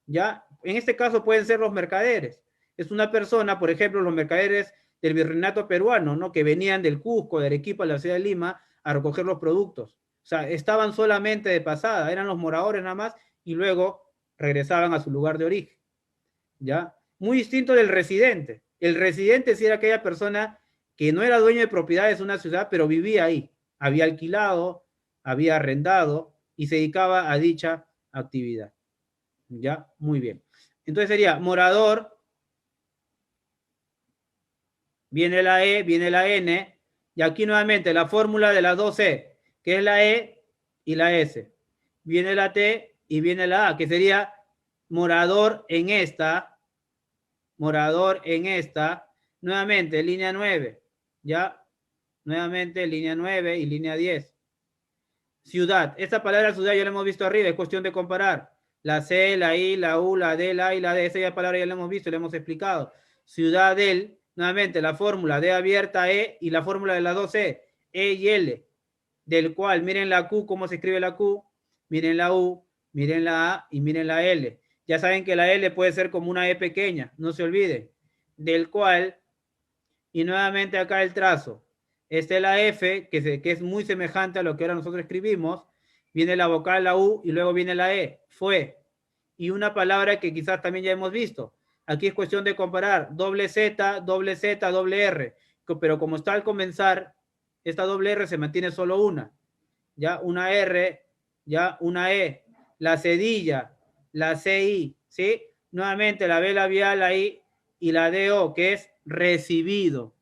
¿Ya? En este caso pueden ser los mercaderes. Es una persona, por ejemplo, los mercaderes del virreinato peruano, ¿no? Que venían del Cusco, de Arequipa, a la ciudad de Lima, a recoger los productos. O sea, estaban solamente de pasada, eran los moradores nada más, y luego regresaban a su lugar de origen. ¿ya? Muy distinto del residente. El residente sí era aquella persona que no era dueño de propiedades de una ciudad, pero vivía ahí. Había alquilado, había arrendado y se dedicaba a dicha actividad. ¿Ya? Muy bien. Entonces sería morador, viene la E, viene la N, y aquí nuevamente la fórmula de las dos E, que es la E y la S. Viene la T y viene la A, que sería morador en esta, nuevamente línea 9, ¿ya? Nuevamente línea 9 y línea 10. Ciudad, esta palabra ciudad ya la hemos visto arriba, es cuestión de comparar. La C, la I, la U, la D, la I, la D, esa palabra ya la hemos visto, la hemos explicado. Ciudad del, nuevamente la fórmula D abierta E y la fórmula de las dos E y L, del cual miren la Q, cómo se escribe la Q, miren la U, miren la A y miren la L. Ya saben que la L puede ser como una E pequeña, no se olviden. Del cual, y nuevamente acá el trazo. Esta es la F, que es muy semejante a lo que ahora nosotros escribimos. Viene la vocal, la U, y luego viene la E. Fue. Y una palabra que quizás también ya hemos visto. Aquí es cuestión de comparar doble Z, doble R. Pero como está al comenzar, esta doble R se mantiene solo una. Ya una R, ya una E. La cedilla, la CI, ¿sí? Nuevamente la B labial, la I y la DO, que es recibido.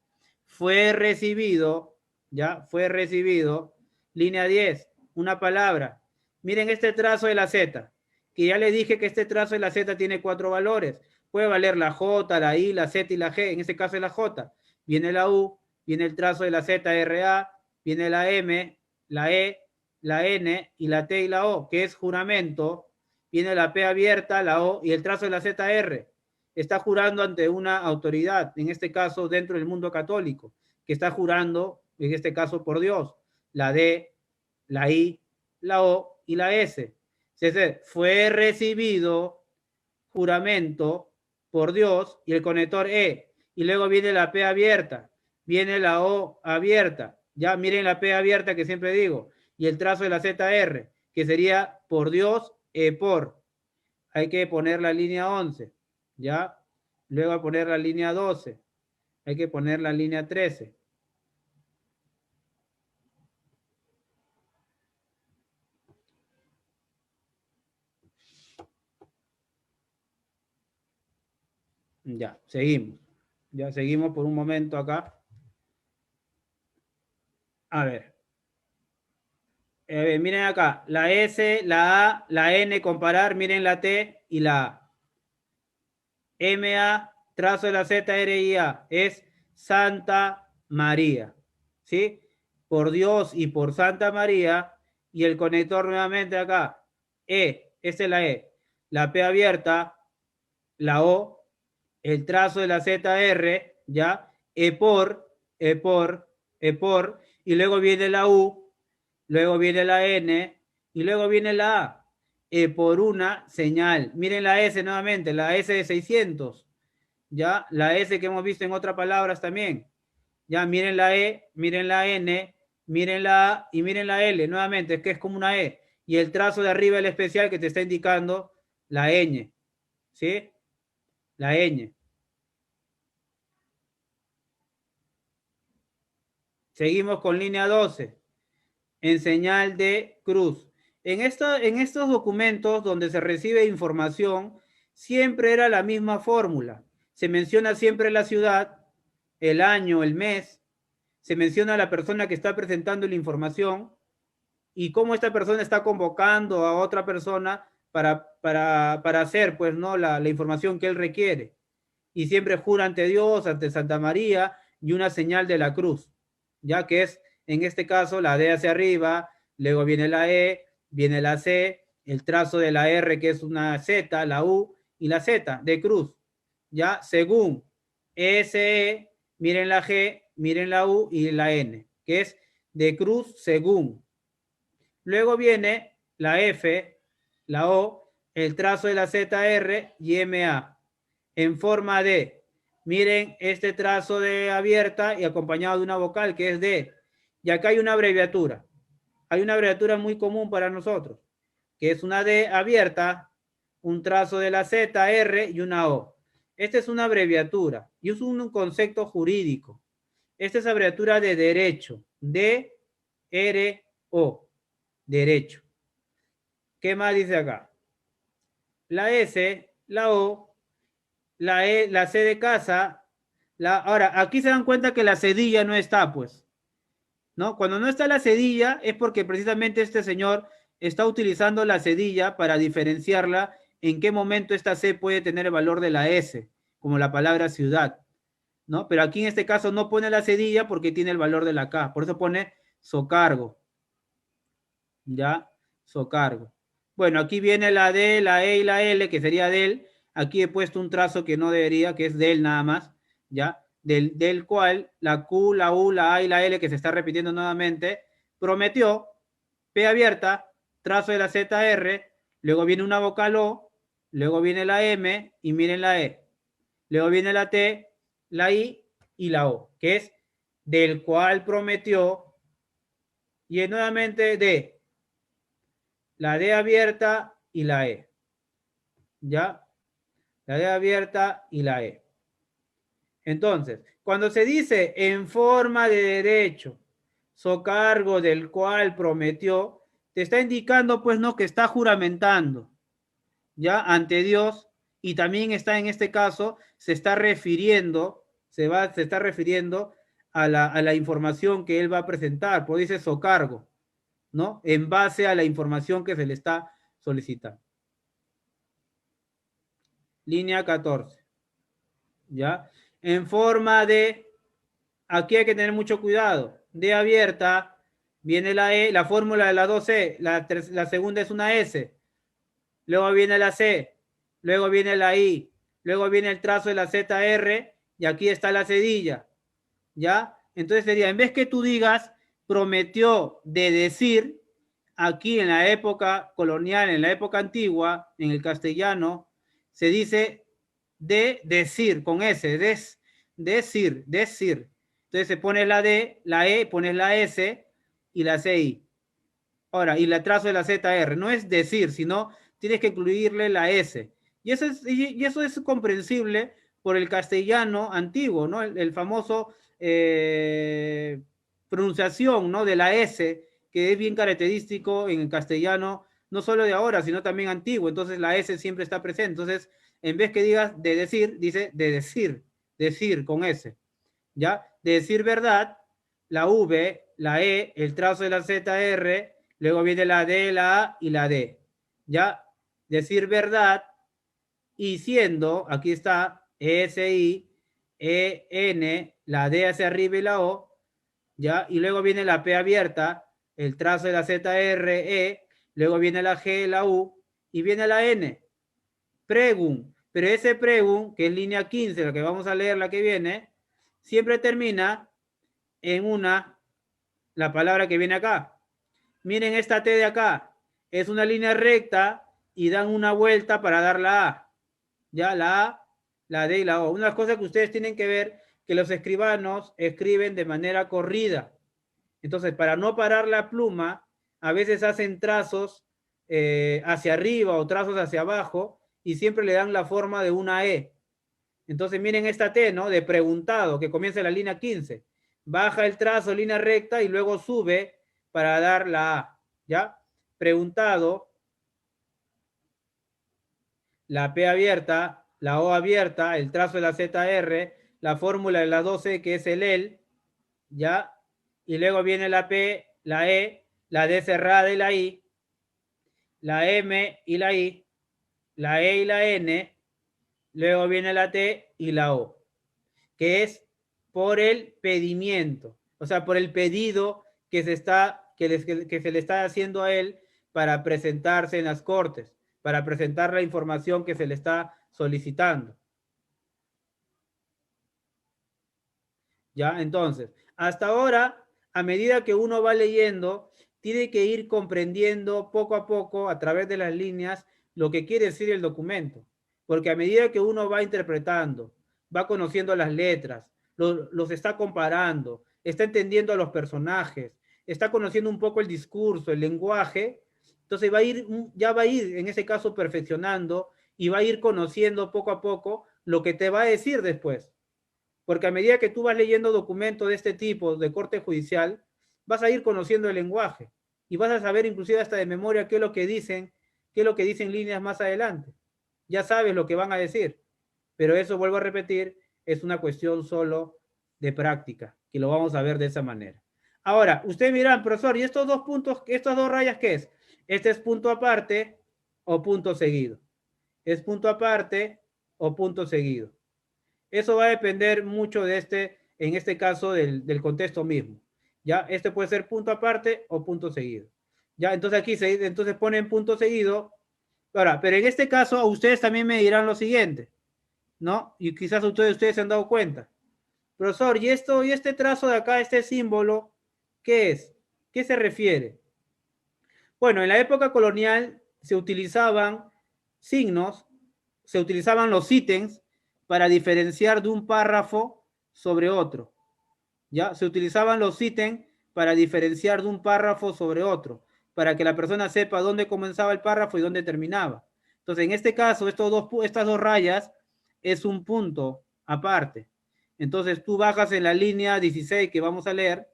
Fue recibido, ya, fue recibido. Línea 10, una palabra. Miren este trazo de la Z, que ya le dije que este trazo de la Z tiene 4 valores. Puede valer la J, la I, la Z y la G. En este caso es la J. Viene la U, viene el trazo de la Z, RA, viene la M, la E, la N y la T y la O, que es juramento. Viene la P abierta, la O y el trazo de la ZR. Está jurando ante una autoridad, en este caso dentro del mundo católico, que está jurando, en este caso por Dios. La D, la I, la O y la S. Fue recibido juramento por Dios y el conector E. Y luego viene la P abierta, viene la O abierta. Ya miren la P abierta que siempre digo. Y el trazo de la ZR, que sería por Dios, por. Hay que poner la línea 11, ¿ya? Luego poner la línea 12. Hay que poner la línea 13. Ya, seguimos. Ya seguimos por un momento acá. A ver. Miren acá, la S, la A, la N, comparar, miren la T y la A. MA, trazo de la ZRIA, es Santa María, ¿sí? Por Dios y por Santa María, y el conector nuevamente acá, esta es la E, la P abierta, la O, el trazo de la ZR, ¿ya? E por, y luego viene la U, luego viene la N, y luego viene la A. Por una señal. Miren la S nuevamente, la S de 600. Ya, la S que hemos visto en otras palabras también. Ya, miren la E, miren la N, miren la A y miren la L. Nuevamente, es que es como una E. Y el trazo de arriba, el especial que te está indicando la ñ. ¿Sí? La ñ. Seguimos con línea 12. En señal de cruz. En estos documentos donde se recibe información, siempre era la misma fórmula. Se menciona siempre la ciudad, el año, el mes, se menciona a la persona que está presentando la información y cómo esta persona está convocando a otra persona para hacer, pues, ¿no? la información que él requiere. Y siempre jura ante Dios, ante Santa María y una señal de la cruz, ya que es, en este caso, la D hacia arriba, luego viene la E, viene la C, el trazo de la R, que es una Z, la U y la Z de cruz, ya según SE, miren la G, miren la U y la N, que es de cruz según. Luego viene la F, la O, el trazo de la ZR y MA en forma de, miren este trazo de abierta y acompañado de una vocal que es D. Y acá hay una abreviatura. Hay una abreviatura muy común para nosotros, que es una D abierta, un trazo de la Z, R y una O. Esta es una abreviatura y es un concepto jurídico. Esta es abreviatura de derecho. D-R-O. Derecho. ¿Qué más dice acá? La S, la O, la E, la C de casa. Ahora, aquí se dan cuenta que la cedilla no está, pues. ¿No? Cuando no está la cedilla es porque precisamente este señor está utilizando la cedilla para diferenciarla en qué momento esta C puede tener el valor de la S, como la palabra ciudad, ¿no? Pero aquí en este caso no pone la cedilla porque tiene el valor de la K, por eso pone socargo, ¿ya? Socargo. Bueno, aquí viene la D, la E y la L, que sería del. Aquí he puesto un trazo que no debería, que es del nada más, ¿ya? Del cual la Q, la U, la A y la L, que se está repitiendo nuevamente, prometió, P abierta, trazo de la ZR, luego viene una vocal O, luego viene la M y miren la E. Luego viene la T, la I y la O, que es del cual prometió, y nuevamente D, la D abierta y la E. ¿Ya? La D abierta y la E. Entonces, cuando se dice en forma de derecho, socargo del cual prometió, te está indicando, pues, no, que está juramentando, ¿ya? Ante Dios, y también está en este caso, se está refiriendo, se está refiriendo a la información que él va a presentar, pues dice socargo, ¿no? En base a la información que se le está solicitando. Línea 14. ¿Ya? En forma de, aquí hay que tener mucho cuidado, D abierta, viene la E, la fórmula de la 2C, la segunda es una S, luego viene la C, luego viene la I, luego viene el trazo de la ZR y aquí está la cedilla, ¿ya? Entonces sería, en vez que tú digas, prometió de decir, aquí en la época colonial, en la época antigua, en el castellano, se dice de decir, con S, decir. Entonces se pone la D, la E, pones la S y la CI. Ahora, y la trazo de la ZR, no es decir, sino tienes que incluirle la S. Y eso es comprensible por el castellano antiguo, ¿no? El famoso pronunciación, ¿no? De la S, que es bien característico en el castellano, no solo de ahora, sino también antiguo. Entonces la S siempre está presente. Entonces, en vez que digas de decir, dice de decir con S. ¿Ya? De decir verdad, la V, la E, el trazo de la ZR, luego viene la D, la A y la D. ¿Ya? Decir verdad, y siendo, aquí está, SI, EN, la D hacia arriba y la O, ¿ya? Y luego viene la P abierta, el trazo de la ZRE, luego viene la G, la U, y viene la N. Pregun, pero ese pregun, que es línea 15, la que vamos a leer, la que viene, siempre termina en la palabra que viene acá. Miren esta T de acá, es una línea recta y dan una vuelta para dar la A. Ya, la A, la D y la O. Una cosa que ustedes tienen que ver, que los escribanos escriben de manera corrida. Entonces, para no parar la pluma, a veces hacen trazos hacia arriba o trazos hacia abajo y siempre le dan la forma de una E. Entonces, miren esta T, ¿no? De preguntado, que comienza en la línea 15. Baja el trazo, línea recta, y luego sube para dar la A, ¿ya? Preguntado, la P abierta, la O abierta, el trazo de la ZR, la fórmula de la 12, que es el EL, ¿ya? Y luego viene la P, la E, la D cerrada y la I, la M y la I, la E y la N, luego viene la T y la O, que es por el pedimiento, o sea, por el pedido que se le está haciendo a él para presentarse en las cortes, para presentar la información que se le está solicitando. ¿Ya? Entonces, hasta ahora, a medida que uno va leyendo, tiene que ir comprendiendo poco a poco, a través de las líneas, lo que quiere decir el documento. Porque a medida que uno va interpretando, va conociendo las letras, los está comparando, está entendiendo a los personajes, está conociendo un poco el discurso, el lenguaje, entonces ya va a ir en ese caso perfeccionando y va a ir conociendo poco a poco lo que te va a decir después. Porque a medida que tú vas leyendo documentos de este tipo, de corte judicial, vas a ir conociendo el lenguaje y vas a saber inclusive hasta de memoria qué es lo que dicen, líneas más adelante. Ya sabes lo que van a decir, pero eso, vuelvo a repetir, es una cuestión solo de práctica, que lo vamos a ver de esa manera. Ahora, ustedes miran, profesor, ¿y estos dos puntos, estas dos rayas qué es? Este es punto aparte o punto seguido. ¿Es punto aparte o punto seguido? Eso va a depender mucho de en este caso, del contexto mismo. ¿Ya? Este puede ser punto aparte o punto seguido. ¿Ya? Entonces aquí entonces ponen punto seguido. Ahora, pero en este caso, ustedes también me dirán lo siguiente, ¿no? Y quizás ustedes se han dado cuenta. Profesor, ¿y este trazo de acá, este símbolo, qué es? ¿Qué se refiere? Bueno, en la época colonial se utilizaban signos, se utilizaban los ítems para diferenciar de un párrafo sobre otro. ¿Ya? Se utilizaban los ítems para diferenciar de un párrafo sobre otro, para que la persona sepa dónde comenzaba el párrafo y dónde terminaba. Entonces, en este caso, estas dos rayas es un punto aparte. Entonces, tú bajas en la línea 16 que vamos a leer,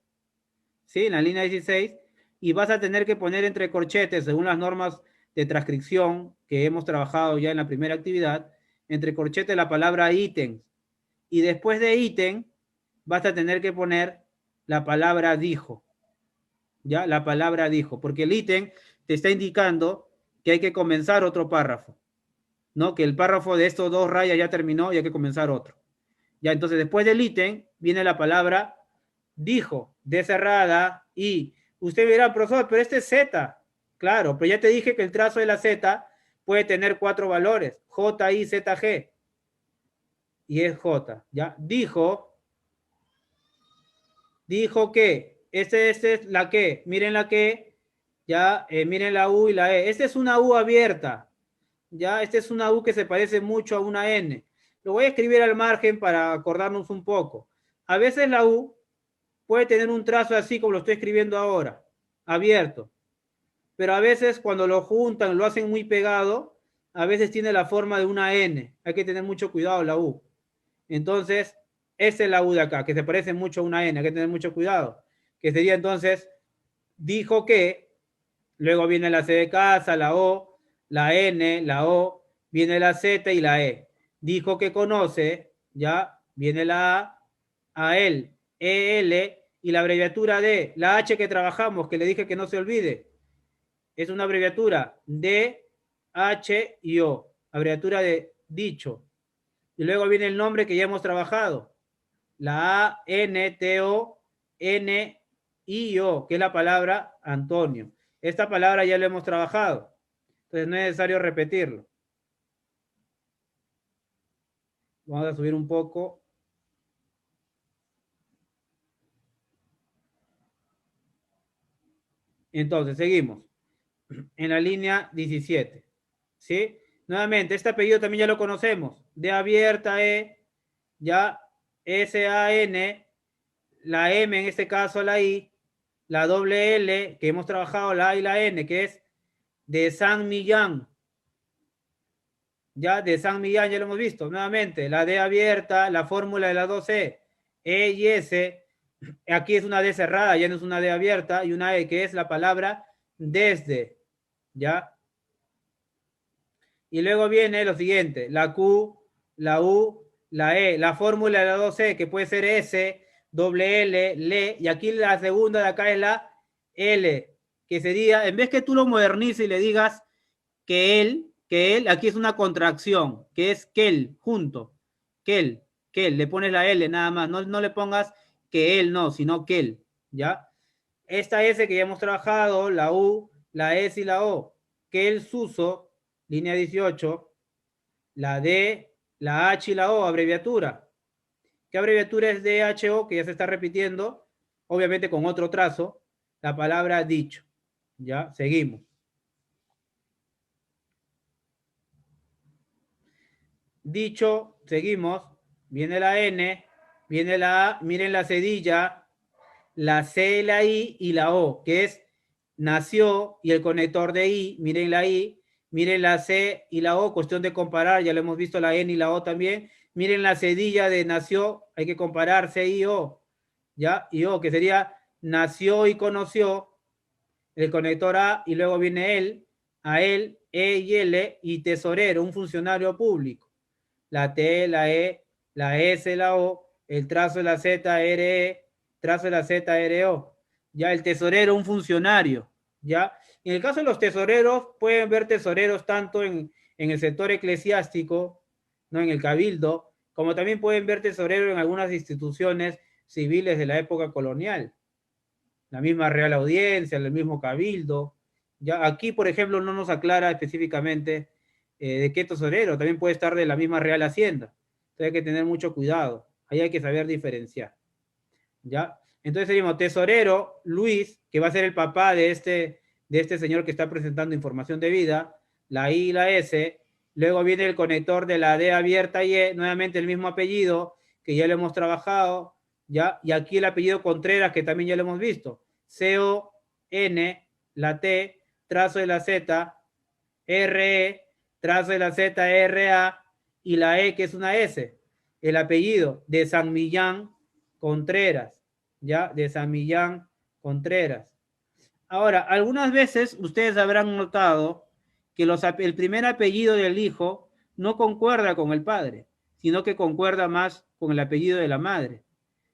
¿sí? En la línea 16, y vas a tener que poner entre corchetes, según las normas de transcripción que hemos trabajado ya en la primera actividad, entre corchetes la palabra ítem. Y después de ítem, vas a tener que poner la palabra dijo. ¿Ya? La palabra dijo, porque el ítem te está indicando que hay que comenzar otro párrafo, ¿no? Que el párrafo de estos dos rayas ya terminó y hay que comenzar otro. Ya, entonces después del ítem viene la palabra dijo, D cerrada, y usted dirá, profesor, pero este es Z. Claro, pero ya te dije que el trazo de la Z puede tener 4 valores, J, I, Z, G. Y es J, ¿ya? Dijo que, este es la que, miren la que, ya, miren la U y la E. Esta es una U abierta, ya, esta es una U que se parece mucho a una N. Lo voy a escribir al margen para acordarnos un poco. A veces la U puede tener un trazo así como lo estoy escribiendo ahora, abierto. Pero a veces cuando lo juntan, lo hacen muy pegado, a veces tiene la forma de una N. Hay que tener mucho cuidado la U. Entonces, esa es la U de acá, que se parece mucho a una N. Hay que tener mucho cuidado. Que sería entonces, dijo que, luego viene la C de casa, la O, la N, la O, viene la Z y la E. Dijo que conoce, ya, viene la A él, EL, y la abreviatura de la H que trabajamos, que le dije que no se olvide, es una abreviatura D, H y O, abreviatura de dicho. Y luego viene el nombre que ya hemos trabajado, la A, N, T, O, N, I, O, que es la palabra Antonio. Esta palabra ya la hemos trabajado, entonces no es necesario repetirlo. Vamos a subir un poco. Entonces, seguimos en la línea 17, ¿sí? Nuevamente, este apellido también ya lo conocemos. D abierta, E, ya, S-A-N, la M en este caso la I, la doble L, que hemos trabajado la A y la N, que es de San Millán. Ya, de San Millán ya lo hemos visto. Nuevamente, la D abierta, la fórmula de la 2E, E y S. Aquí es una D cerrada, ya no es una D abierta, y una E que es la palabra desde. ¿Ya? Y luego viene lo siguiente, la Q, la U, la E, la fórmula de la 2E, que puede ser S, doble L, L, y aquí la segunda de acá es la L, que sería, en vez que tú lo modernices y le digas que él, aquí es una contracción, que es Kel, junto, Kel, le pones la L nada más, no le pongas que él, no, sino Kel, ¿ya? Esta S que ya hemos trabajado, la U, la S y la O, Kel Suso, línea 18, la D, la H y la O, abreviatura. ¿Qué abreviatura es DHO? Que ya se está repitiendo, obviamente con otro trazo, la palabra dicho. Ya, seguimos. Dicho, seguimos, viene la N, viene la A, miren la cedilla, la C, la I y la O, que es nació y el conector de I, miren la I, miren la C y la O, cuestión de comparar, ya lo hemos visto la N y la O también, Miren la cedilla de nació, hay que comparar C y O, ¿ya? Y O, que sería nació y conoció, el conector A, y luego viene él, a él, E y L, y tesorero, un funcionario público. La T, la E, la S, la O, el trazo de la Z, RE, trazo de la Z, RO. Ya el tesorero, un funcionario. Ya. En el caso de los tesoreros, pueden ver tesoreros tanto en el sector eclesiástico, ¿no? En el cabildo, como también pueden ver tesoreros en algunas instituciones civiles de la época colonial. La misma Real Audiencia, el mismo cabildo. Ya aquí, por ejemplo, no nos aclara específicamente de qué tesorero, también puede estar de la misma Real Hacienda. Entonces hay que tener mucho cuidado, ahí hay que saber diferenciar. ¿Ya? Entonces seguimos, tesorero Luis, que va a ser el papá de este señor que está presentando información de vida, la I y la S, luego viene el conector de la D abierta y E, nuevamente el mismo apellido, que ya lo hemos trabajado, ¿ya? Y aquí el apellido Contreras, que también ya lo hemos visto, C-O-N, la T, trazo de la Z, R-E, trazo de la Z, R-A, y la E, que es una S, el apellido de San Millán Contreras, ¿ya? De San Millán Contreras. Ahora, algunas veces ustedes habrán notado que el primer apellido del hijo no concuerda con el padre, sino que concuerda más con el apellido de la madre.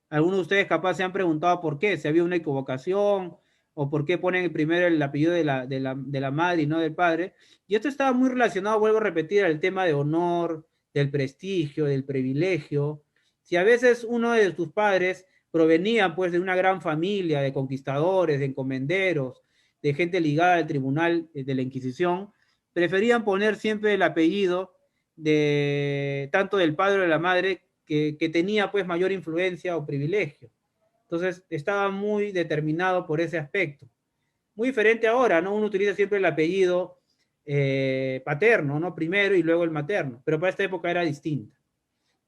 Algunos de ustedes capaz se han preguntado por qué, si había una equivocación o por qué ponen primero el apellido de la madre y no del padre. Y esto estaba muy relacionado, vuelvo a repetir, al tema de honor, del prestigio, del privilegio. Si a veces uno de tus padres provenía pues de una gran familia de conquistadores, de encomenderos, de gente ligada al tribunal de la Inquisición, preferían poner siempre el apellido de tanto del padre o de la madre que tenía pues mayor influencia o privilegio. Entonces estaba muy determinado por ese aspecto. Muy diferente ahora, ¿no? Uno utiliza siempre el apellido paterno, ¿no? Primero y luego el materno, pero para esta época era distinta,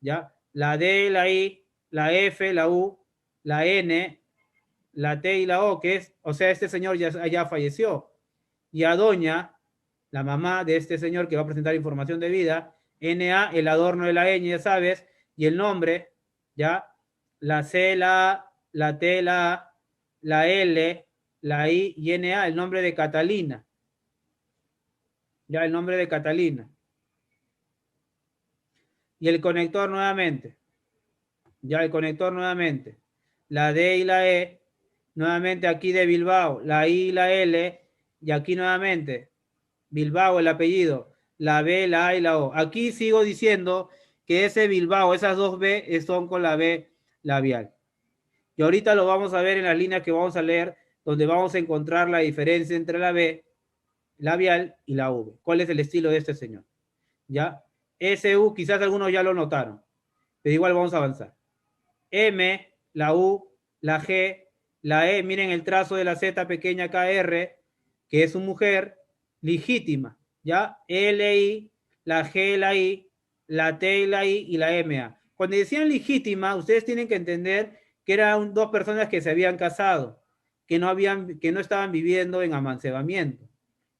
¿ya? La D, la I, la F, la U, la N, la T y la O, que es, o sea, este señor ya falleció. Y a doña, la mamá de este señor que va a presentar información de vida, NA, el adorno de la ñ, ya sabes, y el nombre, ¿ya? La C, la A, la T, la A, la L, la I y NA, el nombre de Catalina. Ya, el nombre de Catalina. Y el conector nuevamente. Ya, el conector nuevamente. La D y la E, nuevamente aquí de Bilbao. La I y la L, y aquí nuevamente Bilbao, el apellido, la B, la A y la O. Aquí sigo diciendo que ese Bilbao, esas dos B son con la B labial. Y ahorita lo vamos a ver en las líneas que vamos a leer, donde vamos a encontrar la diferencia entre la B labial y la V. ¿Cuál es el estilo de este señor? ¿Ya? SU, quizás algunos ya lo notaron, pero igual vamos a avanzar. M, la U, la G, la E, miren el trazo de la Z pequeña KR, que es su mujer, legítima, ¿ya? LI, la G, la I, la T, la I y la MA. Cuando decían legítima, ustedes tienen que entender que eran dos personas que se habían casado, que no estaban viviendo en amancebamiento.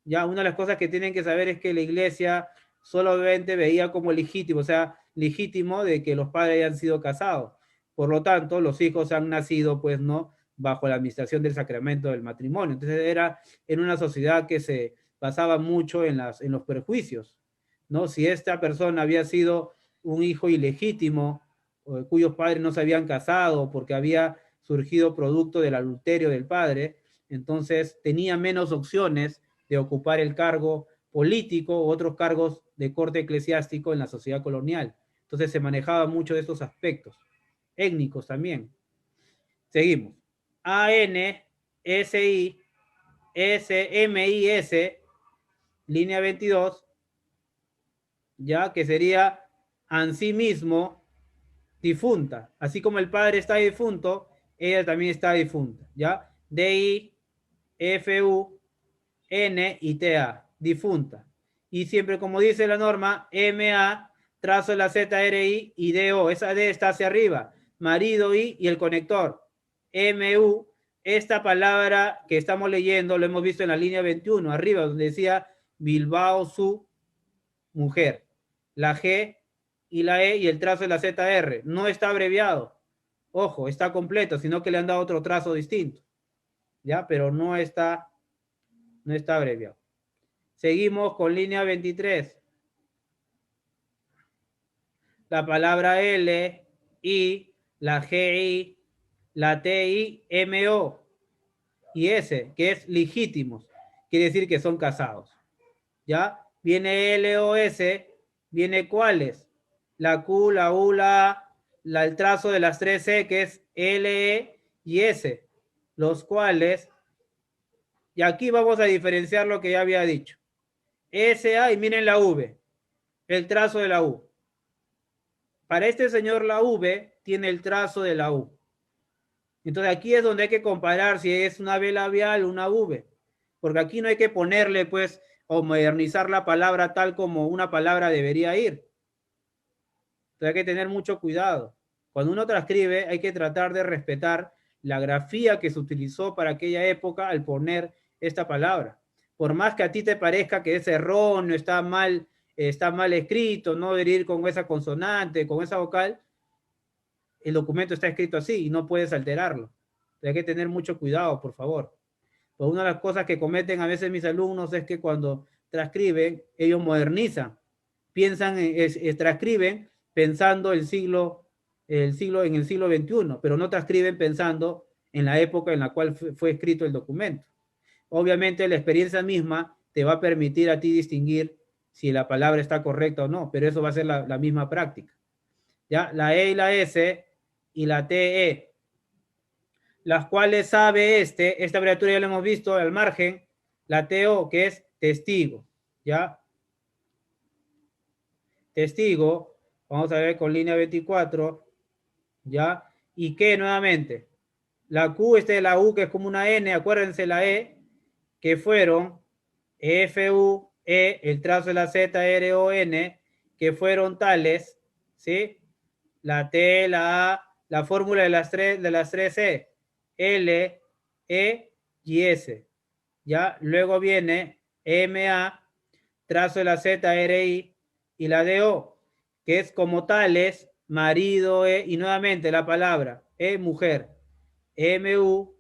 Ya, una de las cosas que tienen que saber es que la iglesia solamente veía como legítimo, o sea, legítimo de que los padres hayan sido casados. Por lo tanto, los hijos han nacido, pues, ¿no? Bajo la administración del sacramento del matrimonio. Entonces era en una sociedad que se basaba mucho en los prejuicios, ¿no? Si esta persona había sido un hijo ilegítimo, cuyos padres no se habían casado porque había surgido producto del adulterio del padre, entonces tenía menos opciones de ocupar el cargo político u otros cargos de corte eclesiástico en la sociedad colonial. Entonces se manejaba mucho de estos aspectos, étnicos también. Seguimos. AN, SI, SMIS, línea 22, ya que sería ansí mismo difunta. Así como el padre está difunto, ella también está difunta, ¿ya? DI, FU, N y TA, difunta. Y siempre, como dice la norma, MA, trazo la ZRI y DO. Esa D está hacia arriba. Marido y el conector. MU, esta palabra que estamos leyendo, lo hemos visto en la línea 21, arriba, donde decía Bilbao, su mujer. La G y la E y el trazo de la ZR. No está abreviado. Ojo, está completo, sino que le han dado otro trazo distinto. ¿Ya? Pero no está abreviado. Seguimos con línea 23. La palabra L, I, la GI, la TI, MO y S, que es legítimos. Quiere decir que son casados. ¿Ya? Viene L o S, viene cuáles. La Q, la U, la A, el trazo de las tres C, que es L, E y S, los cuales, y aquí vamos a diferenciar lo que ya había dicho. S, A, y miren la V, el trazo de la U. Para este señor la V tiene el trazo de la U. Entonces aquí es donde hay que comparar si es una V labial o una V. Porque aquí no hay que ponerle, pues, o modernizar la palabra tal como una palabra debería ir. Entonces hay que tener mucho cuidado. Cuando uno transcribe hay que tratar de respetar la grafía que se utilizó para aquella época al poner esta palabra. Por más que a ti te parezca que es erróneo, está mal escrito, no debería ir con esa consonante, con esa vocal, el documento está escrito así y no puedes alterarlo. Hay que tener mucho cuidado, por favor. Pues una de las cosas que cometen a veces mis alumnos es que cuando transcriben, ellos modernizan, piensan, transcriben pensando en el siglo XXI, pero no transcriben pensando en la época en la cual fue escrito el documento. Obviamente la experiencia misma te va a permitir a ti distinguir si la palabra está correcta o no, pero eso va a ser la misma práctica. ¿Ya? La E y la S y la TE, las cuales sabe esta abreviatura ya lo hemos visto al margen, la TO, que es testigo, ¿ya? Testigo, vamos a ver con línea 24, ¿ya? Y que nuevamente, la Q, de la U, que es como una N, acuérdense la E, que fueron FU, E, el trazo de la Z, R, O, N, que fueron tales, ¿sí? La T, la A, la fórmula de las tres C, L, E y S. ¿Ya? Luego viene MA, trazo de la Z, R, I y la DO, que es como tales, marido, y nuevamente la palabra, mujer, MU,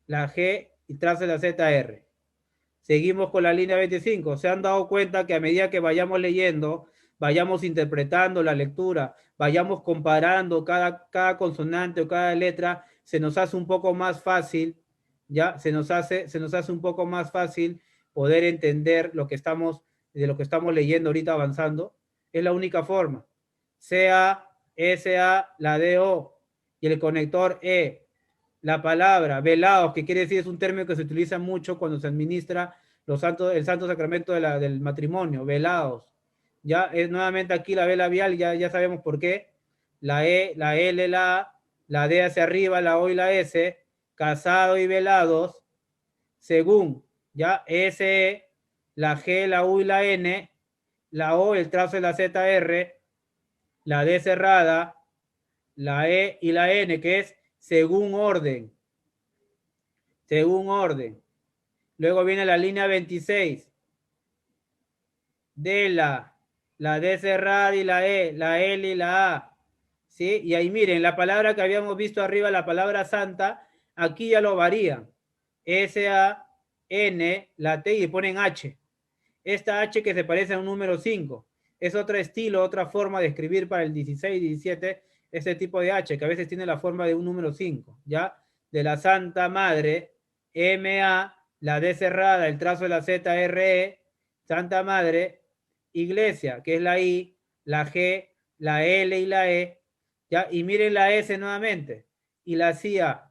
la G y trazo de la ZR. Seguimos con la línea 25. Se han dado cuenta que a medida que vayamos leyendo, vayamos interpretando la lectura, vayamos comparando cada consonante o cada letra, se nos hace un poco más fácil, ¿ya? Se nos hace un poco más fácil poder entender de lo que estamos leyendo ahorita avanzando. Es la única forma. CA, SA, la DO y el conector E. La palabra velados, que quiere decir es un término que se utiliza mucho cuando se administra el santo sacramento del matrimonio, velados. Ya es nuevamente aquí la B labial, ya sabemos por qué. La E, la L, la D hacia arriba, la O y la S, casado y velados, según, ya S, la G, la U y la N, la O, el trazo de la ZR, la D cerrada, la E y la N, que es según orden. Según orden. Luego viene la línea 26. De la D cerrada y la E, la L y la A. ¿Sí? Y ahí miren, la palabra que habíamos visto arriba, la palabra santa, aquí ya lo varían. S-A, N, la T y ponen H. Esta H que se parece a un número 5. Es otro estilo, otra forma de escribir para el 16 y 17, este tipo de H, que a veces tiene la forma de un número 5, ¿ya? De la Santa Madre, M-A, la D cerrada, el trazo de la Z-R-E, Santa Madre, Iglesia, que es la I, la G, la L y la E, ¿ya? Y miren la S nuevamente, y la CIA.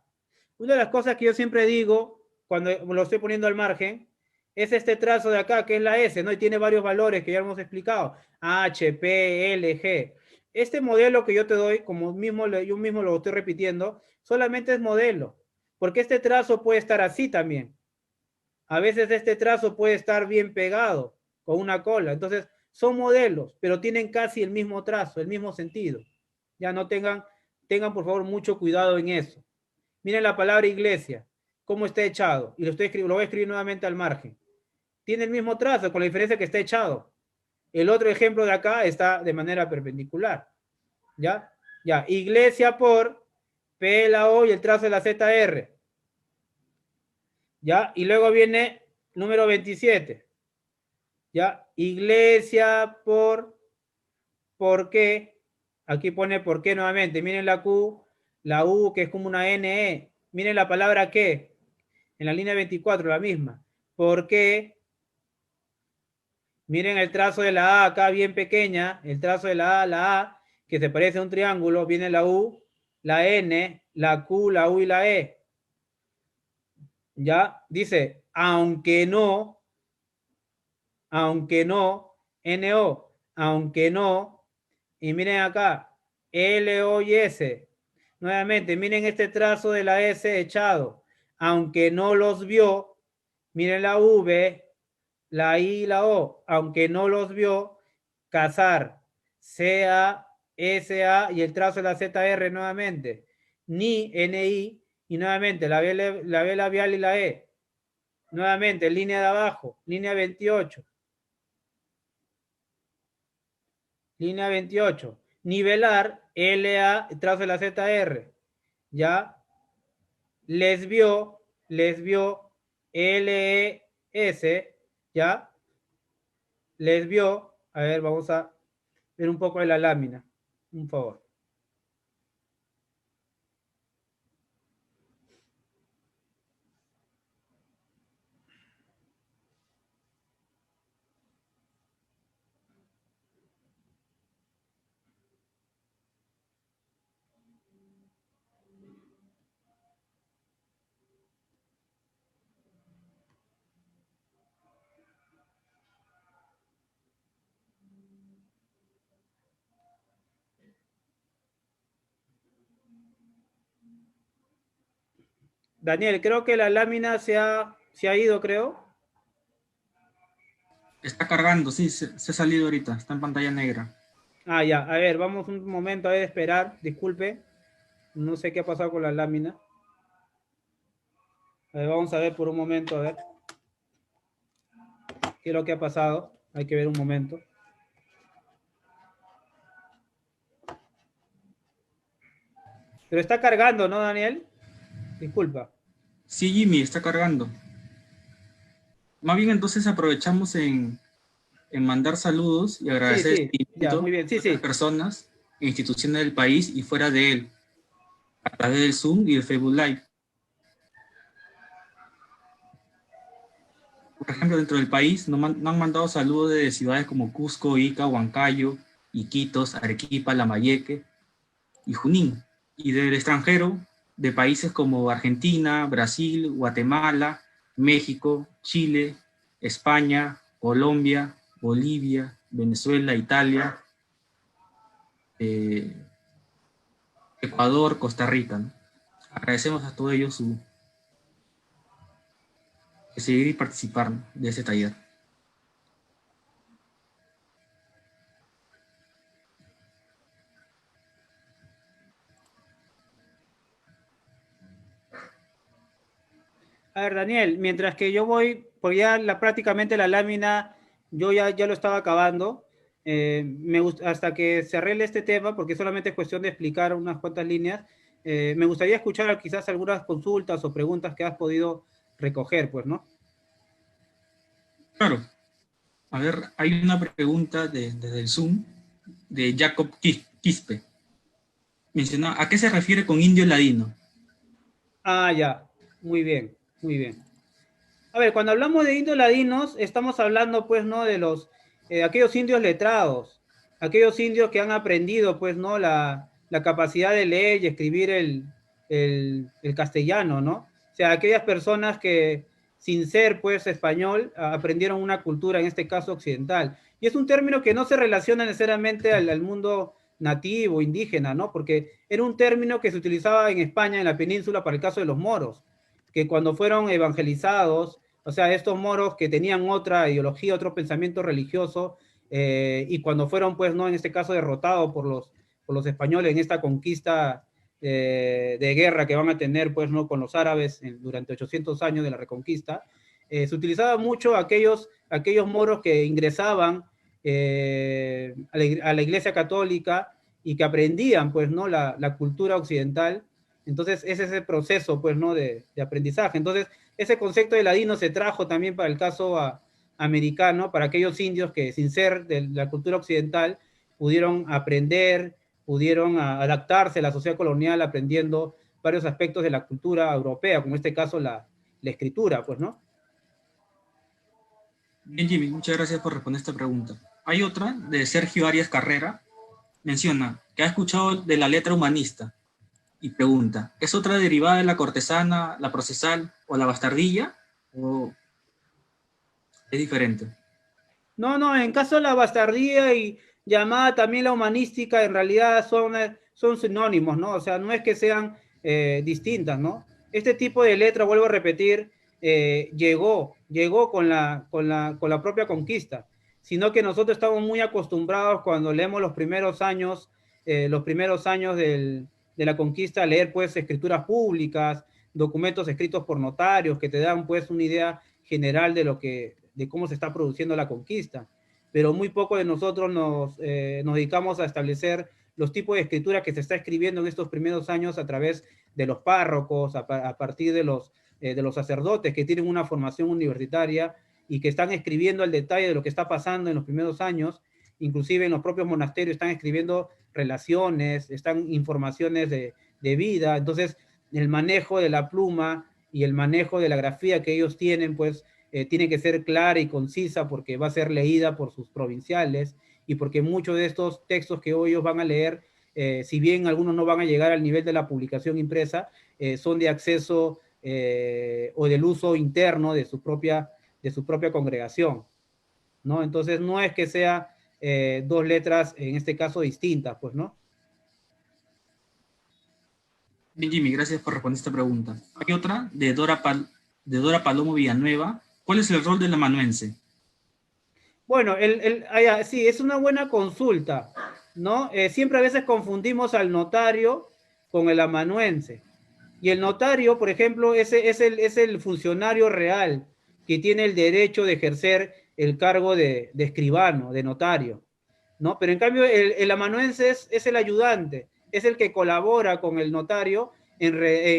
Una de las cosas que yo siempre digo, cuando lo estoy poniendo al margen, es este trazo de acá, que es la S, ¿no? Y tiene varios valores que ya hemos explicado. H, P, L, G. Este modelo que yo te doy, como yo mismo lo estoy repitiendo, solamente es modelo. Porque este trazo puede estar así también. A veces este trazo puede estar bien pegado, con una cola. Entonces, son modelos, pero tienen casi el mismo trazo, el mismo sentido. Ya no tengan por favor mucho cuidado en eso. Miren la palabra iglesia, cómo está echado. Y lo voy a escribir nuevamente al margen. Tiene el mismo trazo, con la diferencia que está echado. El otro ejemplo de acá está de manera perpendicular. ¿Ya? Ya, iglesia por P, la O y el trazo de la ZR. ¿Ya? Y luego viene número 27. ¿Ya? Iglesia por qué. Aquí pone por qué nuevamente. Miren la Q, la U, que es como una NE. Miren la palabra qué. En la línea 24, la misma. ¿Por qué? Miren el trazo de la A acá bien pequeña. El trazo de la A, que se parece a un triángulo. Viene la U, la N, la Q, la U y la E. ¿Ya? Dice, aunque no, NO, aunque no, y miren acá, LO y S. Nuevamente, miren este trazo de la S echado. Aunque no los vio, miren la V, la I y la O. Aunque no los vio, cazar. CA, SA y el trazo de la ZR nuevamente. Ni, NI, y nuevamente la B labial y la E. Nuevamente, línea de abajo, línea 28. Línea 28. Nivelar, LA, trazo de la ZR. ¿Ya? Lesbió, LES. ¿Ya? Lesbió. A ver, vamos a ver un poco de la lámina. Un favor. Daniel, creo que la lámina se ha ido, creo. Está cargando, sí, se ha salido ahorita, está en pantalla negra. Ah, ya, a ver, vamos un momento a esperar, disculpe. No sé qué ha pasado con la lámina. A ver, vamos a ver por un momento, a ver. ¿Qué es lo que ha pasado? Hay que ver un momento. Pero está cargando, ¿no, Daniel? Disculpa. Sí, Jimmy, está cargando. Más bien entonces aprovechamos en mandar saludos y Sí, agradecer sí, el ya, muy seguimiento bien, sí, a otras sí. personas e instituciones del país y fuera de él, a través del Zoom y el Facebook Live. Por ejemplo, dentro del país nos han mandado saludos de ciudades como Cusco, Ica, Huancayo, Iquitos, Arequipa, Lambayeque y Junín. Y del extranjero, de países como Argentina, Brasil, Guatemala, México, Chile, España, Colombia, Bolivia, Venezuela, Italia, Ecuador, Costa Rica, ¿no? Agradecemos a todos ellos su seguir y participar, ¿no?, de este taller. A ver, Daniel, mientras que yo voy, porque ya prácticamente la lámina, yo ya lo estaba acabando, hasta que se arregle este tema, porque solamente es cuestión de explicar unas cuantas líneas, me gustaría escuchar quizás algunas consultas o preguntas que has podido recoger, pues, ¿no? Claro. A ver, hay una pregunta desde el Zoom de Jacob Quispe. Menciona, ¿a qué se refiere con indio ladino? Ah, ya, muy bien, muy bien. A ver, cuando hablamos de indios ladinos, estamos hablando, pues, ¿no? De aquellos indios letrados, aquellos indios que han aprendido, pues, ¿no? La capacidad de leer y escribir el castellano, ¿no? O sea, aquellas personas que, sin ser, pues, español, aprendieron una cultura, en este caso, occidental. Y es un término que no se relaciona necesariamente al mundo nativo, indígena, ¿no? Porque era un término que se utilizaba en España, en la península, para el caso de los moros, que cuando fueron evangelizados, o sea, estos moros que tenían otra ideología, otro pensamiento religioso, y cuando fueron, pues, no, en este caso, derrotados por los españoles en esta conquista de guerra que van a tener, pues, no, con los árabes durante 800 años de la Reconquista, se utilizaba mucho aquellos moros que ingresaban a la Iglesia Católica y que aprendían, pues, ¿no? La cultura occidental. Entonces, ese es el proceso, pues, ¿no? De aprendizaje. Entonces, ese concepto de ladino se trajo también para el caso americano, para aquellos indios que, sin ser de la cultura occidental, pudieron aprender, pudieron adaptarse a la sociedad colonial aprendiendo varios aspectos de la cultura europea, como en este caso la escritura, pues, ¿no? Bien, Jimmy, muchas gracias por responder esta pregunta. Hay otra de Sergio Arias Carrera. Menciona que ha escuchado de la letra humanista y pregunta, ¿es otra derivada de la cortesana, la procesal o la bastardilla? ¿O es diferente? No, no, en caso de la bastardía y llamada también la humanística, en realidad son sinónimos, ¿no? O sea, no es que sean distintas, ¿no? Este tipo de letra, vuelvo a repetir, llegó con la propia conquista, sino que nosotros estamos muy acostumbrados cuando leemos los primeros años de la conquista, a leer pues escrituras públicas, documentos escritos por notarios que te dan pues una idea general de cómo se está produciendo la conquista, pero muy poco de nosotros nos dedicamos a establecer los tipos de escritura que se está escribiendo en estos primeros años a través de los párrocos, a partir de los sacerdotes que tienen una formación universitaria y que están escribiendo al detalle de lo que está pasando en los primeros años, inclusive en los propios monasterios están escribiendo relaciones, están informaciones de vida, entonces el manejo de la pluma y el manejo de la grafía que ellos tienen, pues tiene que ser clara y concisa porque va a ser leída por sus provinciales y porque muchos de estos textos que ellos van a leer, si bien algunos no van a llegar al nivel de la publicación impresa, son de acceso o del uso interno de su propia congregación, ¿no? Entonces no es que sea dos letras, en este caso, distintas, pues, ¿no? Bien, Jimmy, gracias por responder esta pregunta. Hay otra de Dora Palomo Villanueva. ¿Cuál es el rol del amanuense? Bueno, sí, es una buena consulta, ¿no? Siempre a veces confundimos al notario con el amanuense. Y el notario, por ejemplo, es el funcionario real que tiene el derecho de ejercer el cargo de escribano, de notario, ¿no? Pero en cambio el amanuense es el ayudante, es el que colabora con el notario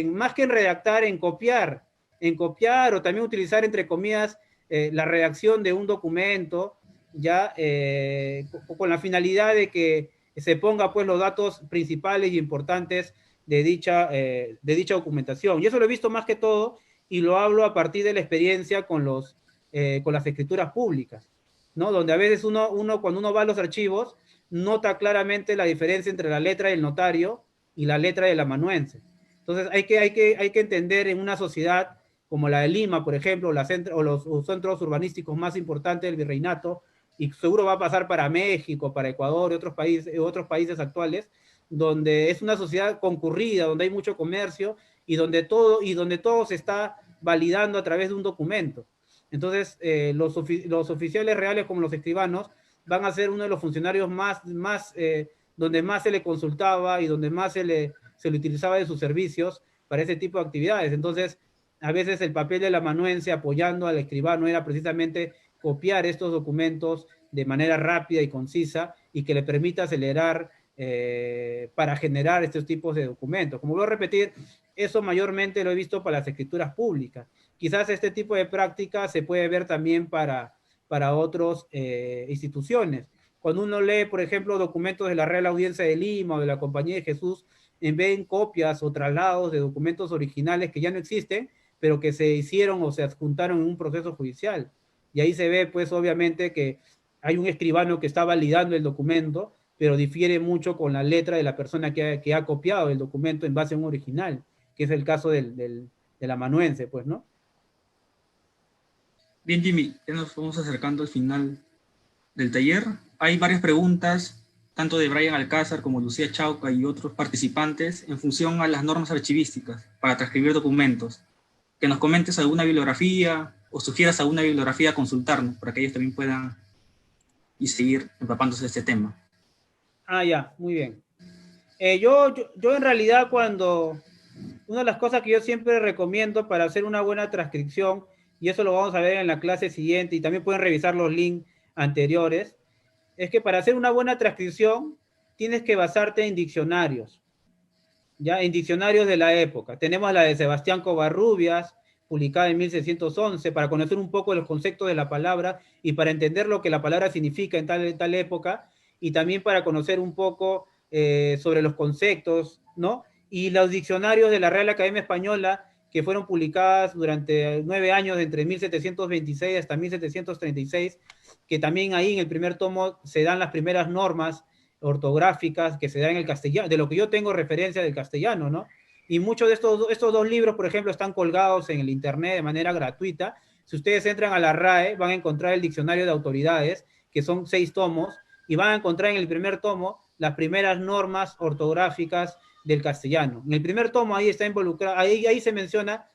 más que en redactar, en copiar o también utilizar, entre comillas, la redacción de un documento, ya con la finalidad de que se ponga pues los datos principales y importantes de dicha documentación. Y eso lo he visto más que todo y lo hablo a partir de la experiencia con las escrituras públicas, ¿no? Donde a veces cuando uno va a los archivos, nota claramente la diferencia entre la letra del notario y la letra del amanuense. Entonces hay que entender en una sociedad como la de Lima, por ejemplo, o los centros urbanísticos más importantes del virreinato, y seguro va a pasar para México, para Ecuador y otros países actuales, donde es una sociedad concurrida, donde hay mucho comercio y donde todo se está validando a través de un documento. Entonces, los oficiales reales como los escribanos van a ser uno de los funcionarios donde más se le consultaba y donde más se le utilizaba de sus servicios para ese tipo de actividades. Entonces, a veces el papel del amanuense apoyando al escribano era precisamente copiar estos documentos de manera rápida y concisa y que le permita acelerar para generar estos tipos de documentos. Como voy a repetir, eso mayormente lo he visto para las escrituras públicas. Quizás este tipo de práctica se puede ver también para otras instituciones. Cuando uno lee, por ejemplo, documentos de la Real Audiencia de Lima o de la Compañía de Jesús, ven copias o traslados de documentos originales que ya no existen, pero que se hicieron o se adjuntaron en un proceso judicial. Y ahí se ve, pues, obviamente que hay un escribano que está validando el documento, pero difiere mucho con la letra de la persona que ha copiado el documento en base a un original, que es el caso del amanuense, pues, ¿no? Bien, Jimmy, ya nos vamos acercando al final del taller. Hay varias preguntas, tanto de Brian Alcázar como Lucía Chauca y otros participantes, en función a las normas archivísticas para transcribir documentos. Que nos comentes alguna bibliografía o sugieras alguna bibliografía a consultarnos para que ellos también puedan y seguir empapándose de este tema. Ah, ya, muy bien. Yo en realidad una de las cosas que yo siempre recomiendo para hacer una buena transcripción, y eso lo vamos a ver en la clase siguiente, y también pueden revisar los links anteriores, es que para hacer una buena transcripción tienes que basarte en diccionarios, ya en diccionarios de la época. Tenemos la de Sebastián Covarrubias, publicada en 1611, para conocer un poco los conceptos de la palabra y para entender lo que la palabra significa en tal época, y también para conocer un poco sobre los conceptos, ¿no? Y los diccionarios de la Real Academia Española, que fueron publicadas durante 9 años, entre 1726 hasta 1736, que también ahí en el primer tomo se dan las primeras normas ortográficas que se dan en el castellano, de lo que yo tengo referencia del castellano, ¿no? Y muchos de estos dos libros, por ejemplo, están colgados en el internet de manera gratuita. Si ustedes entran a la RAE, van a encontrar el diccionario de autoridades, que son 6 tomos, y van a encontrar en el primer tomo las primeras normas ortográficas del castellano. En el primer tomo ahí está involucrado, ahí se menciona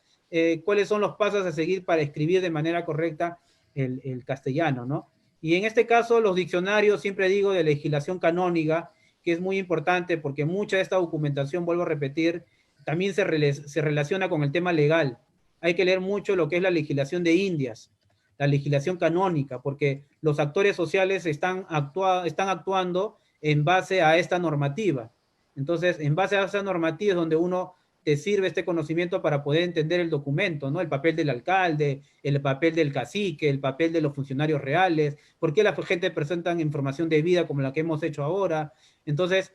cuáles son los pasos a seguir para escribir de manera correcta el castellano, ¿no? Y en este caso, los diccionarios, siempre digo, de legislación canónica, que es muy importante porque mucha de esta documentación, vuelvo a repetir, también se relaciona con el tema legal. Hay que leer mucho lo que es la legislación de Indias, la legislación canónica, porque los actores sociales están actuando en base a esta normativa. Entonces, en base a esa normativa es donde uno te sirve este conocimiento para poder entender el documento, ¿no? El papel del alcalde, el papel del cacique, el papel de los funcionarios reales, por qué la gente presenta información debida como la que hemos hecho ahora. Entonces,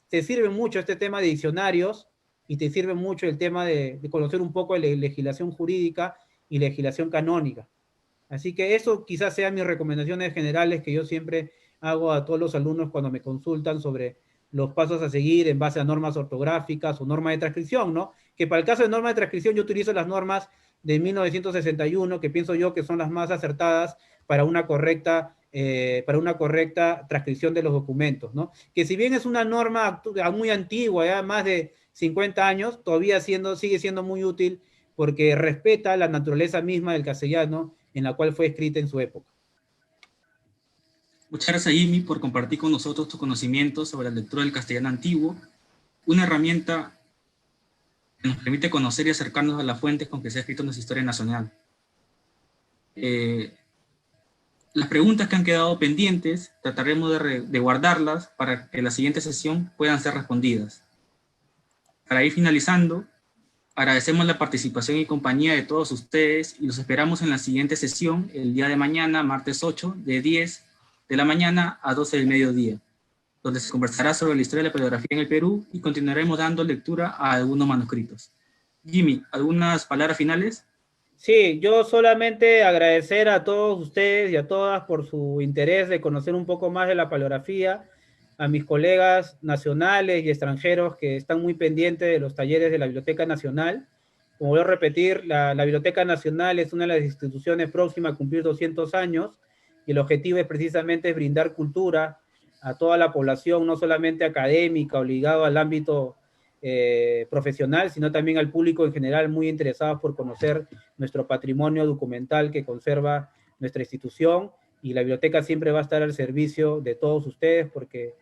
te sirve mucho este tema de diccionarios y te sirve mucho el tema de conocer un poco de legislación jurídica y legislación canónica. Así que eso quizás sean mis recomendaciones generales que yo siempre hago a todos los alumnos cuando me consultan sobre los pasos a seguir en base a normas ortográficas o normas de transcripción, ¿no? Que para el caso de normas de transcripción yo utilizo las normas de 1961, que pienso yo que son las más acertadas para una correcta transcripción de los documentos, ¿no? Que si bien es una norma muy antigua, ya más de 50 años, todavía sigue siendo muy útil porque respeta la naturaleza misma del castellano en la cual fue escrita en su época. Muchas gracias, Jimmy, por compartir con nosotros tus conocimientos sobre la lectura del castellano antiguo, una herramienta que nos permite conocer y acercarnos a las fuentes con que se ha escrito nuestra historia nacional. Las preguntas que han quedado pendientes trataremos de guardarlas para que en la siguiente sesión puedan ser respondidas. Para ir finalizando, agradecemos la participación y compañía de todos ustedes y los esperamos en la siguiente sesión el día de mañana, martes 8, de 10 de la mañana a 12 del mediodía, donde se conversará sobre la historia de la paleografía en el Perú y continuaremos dando lectura a algunos manuscritos. Jimmy, ¿algunas palabras finales? Sí, yo solamente agradecer a todos ustedes y a todas por su interés de conocer un poco más de la paleografía, a mis colegas nacionales y extranjeros que están muy pendientes de los talleres de la Biblioteca Nacional. Como voy a repetir, la Biblioteca Nacional es una de las instituciones próximas a cumplir 200 años, y el objetivo es precisamente brindar cultura a toda la población, no solamente académica o ligado al ámbito profesional, sino también al público en general muy interesado por conocer nuestro patrimonio documental que conserva nuestra institución, y la biblioteca siempre va a estar al servicio de todos ustedes, porque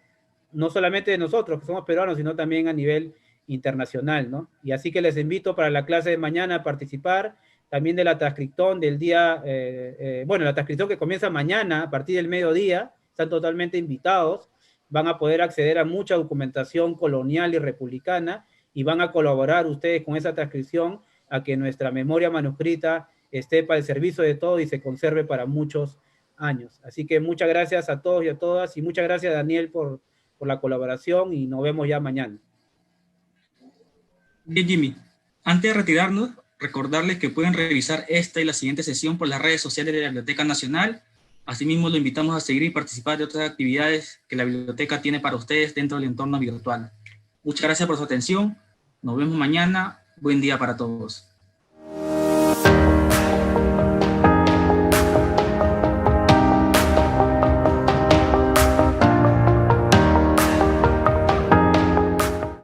no solamente de nosotros, que somos peruanos, sino también a nivel internacional, ¿no? Y así que les invito para la clase de mañana a participar, también de la transcripción del día, la transcripción que comienza mañana a partir del mediodía, están totalmente invitados, van a poder acceder a mucha documentación colonial y republicana, y van a colaborar ustedes con esa transcripción a que nuestra memoria manuscrita esté para el servicio de todos y se conserve para muchos años. Así que muchas gracias a todos y a todas, y muchas gracias, Daniel, por la colaboración, y nos vemos ya mañana. Bien, Jimmy. Antes de retirarnos, recordarles que pueden revisar esta y la siguiente sesión por las redes sociales de la Biblioteca Nacional. Asimismo, lo invitamos a seguir y participar de otras actividades que la biblioteca tiene para ustedes dentro del entorno virtual. Muchas gracias por su atención. Nos vemos mañana. Buen día para todos.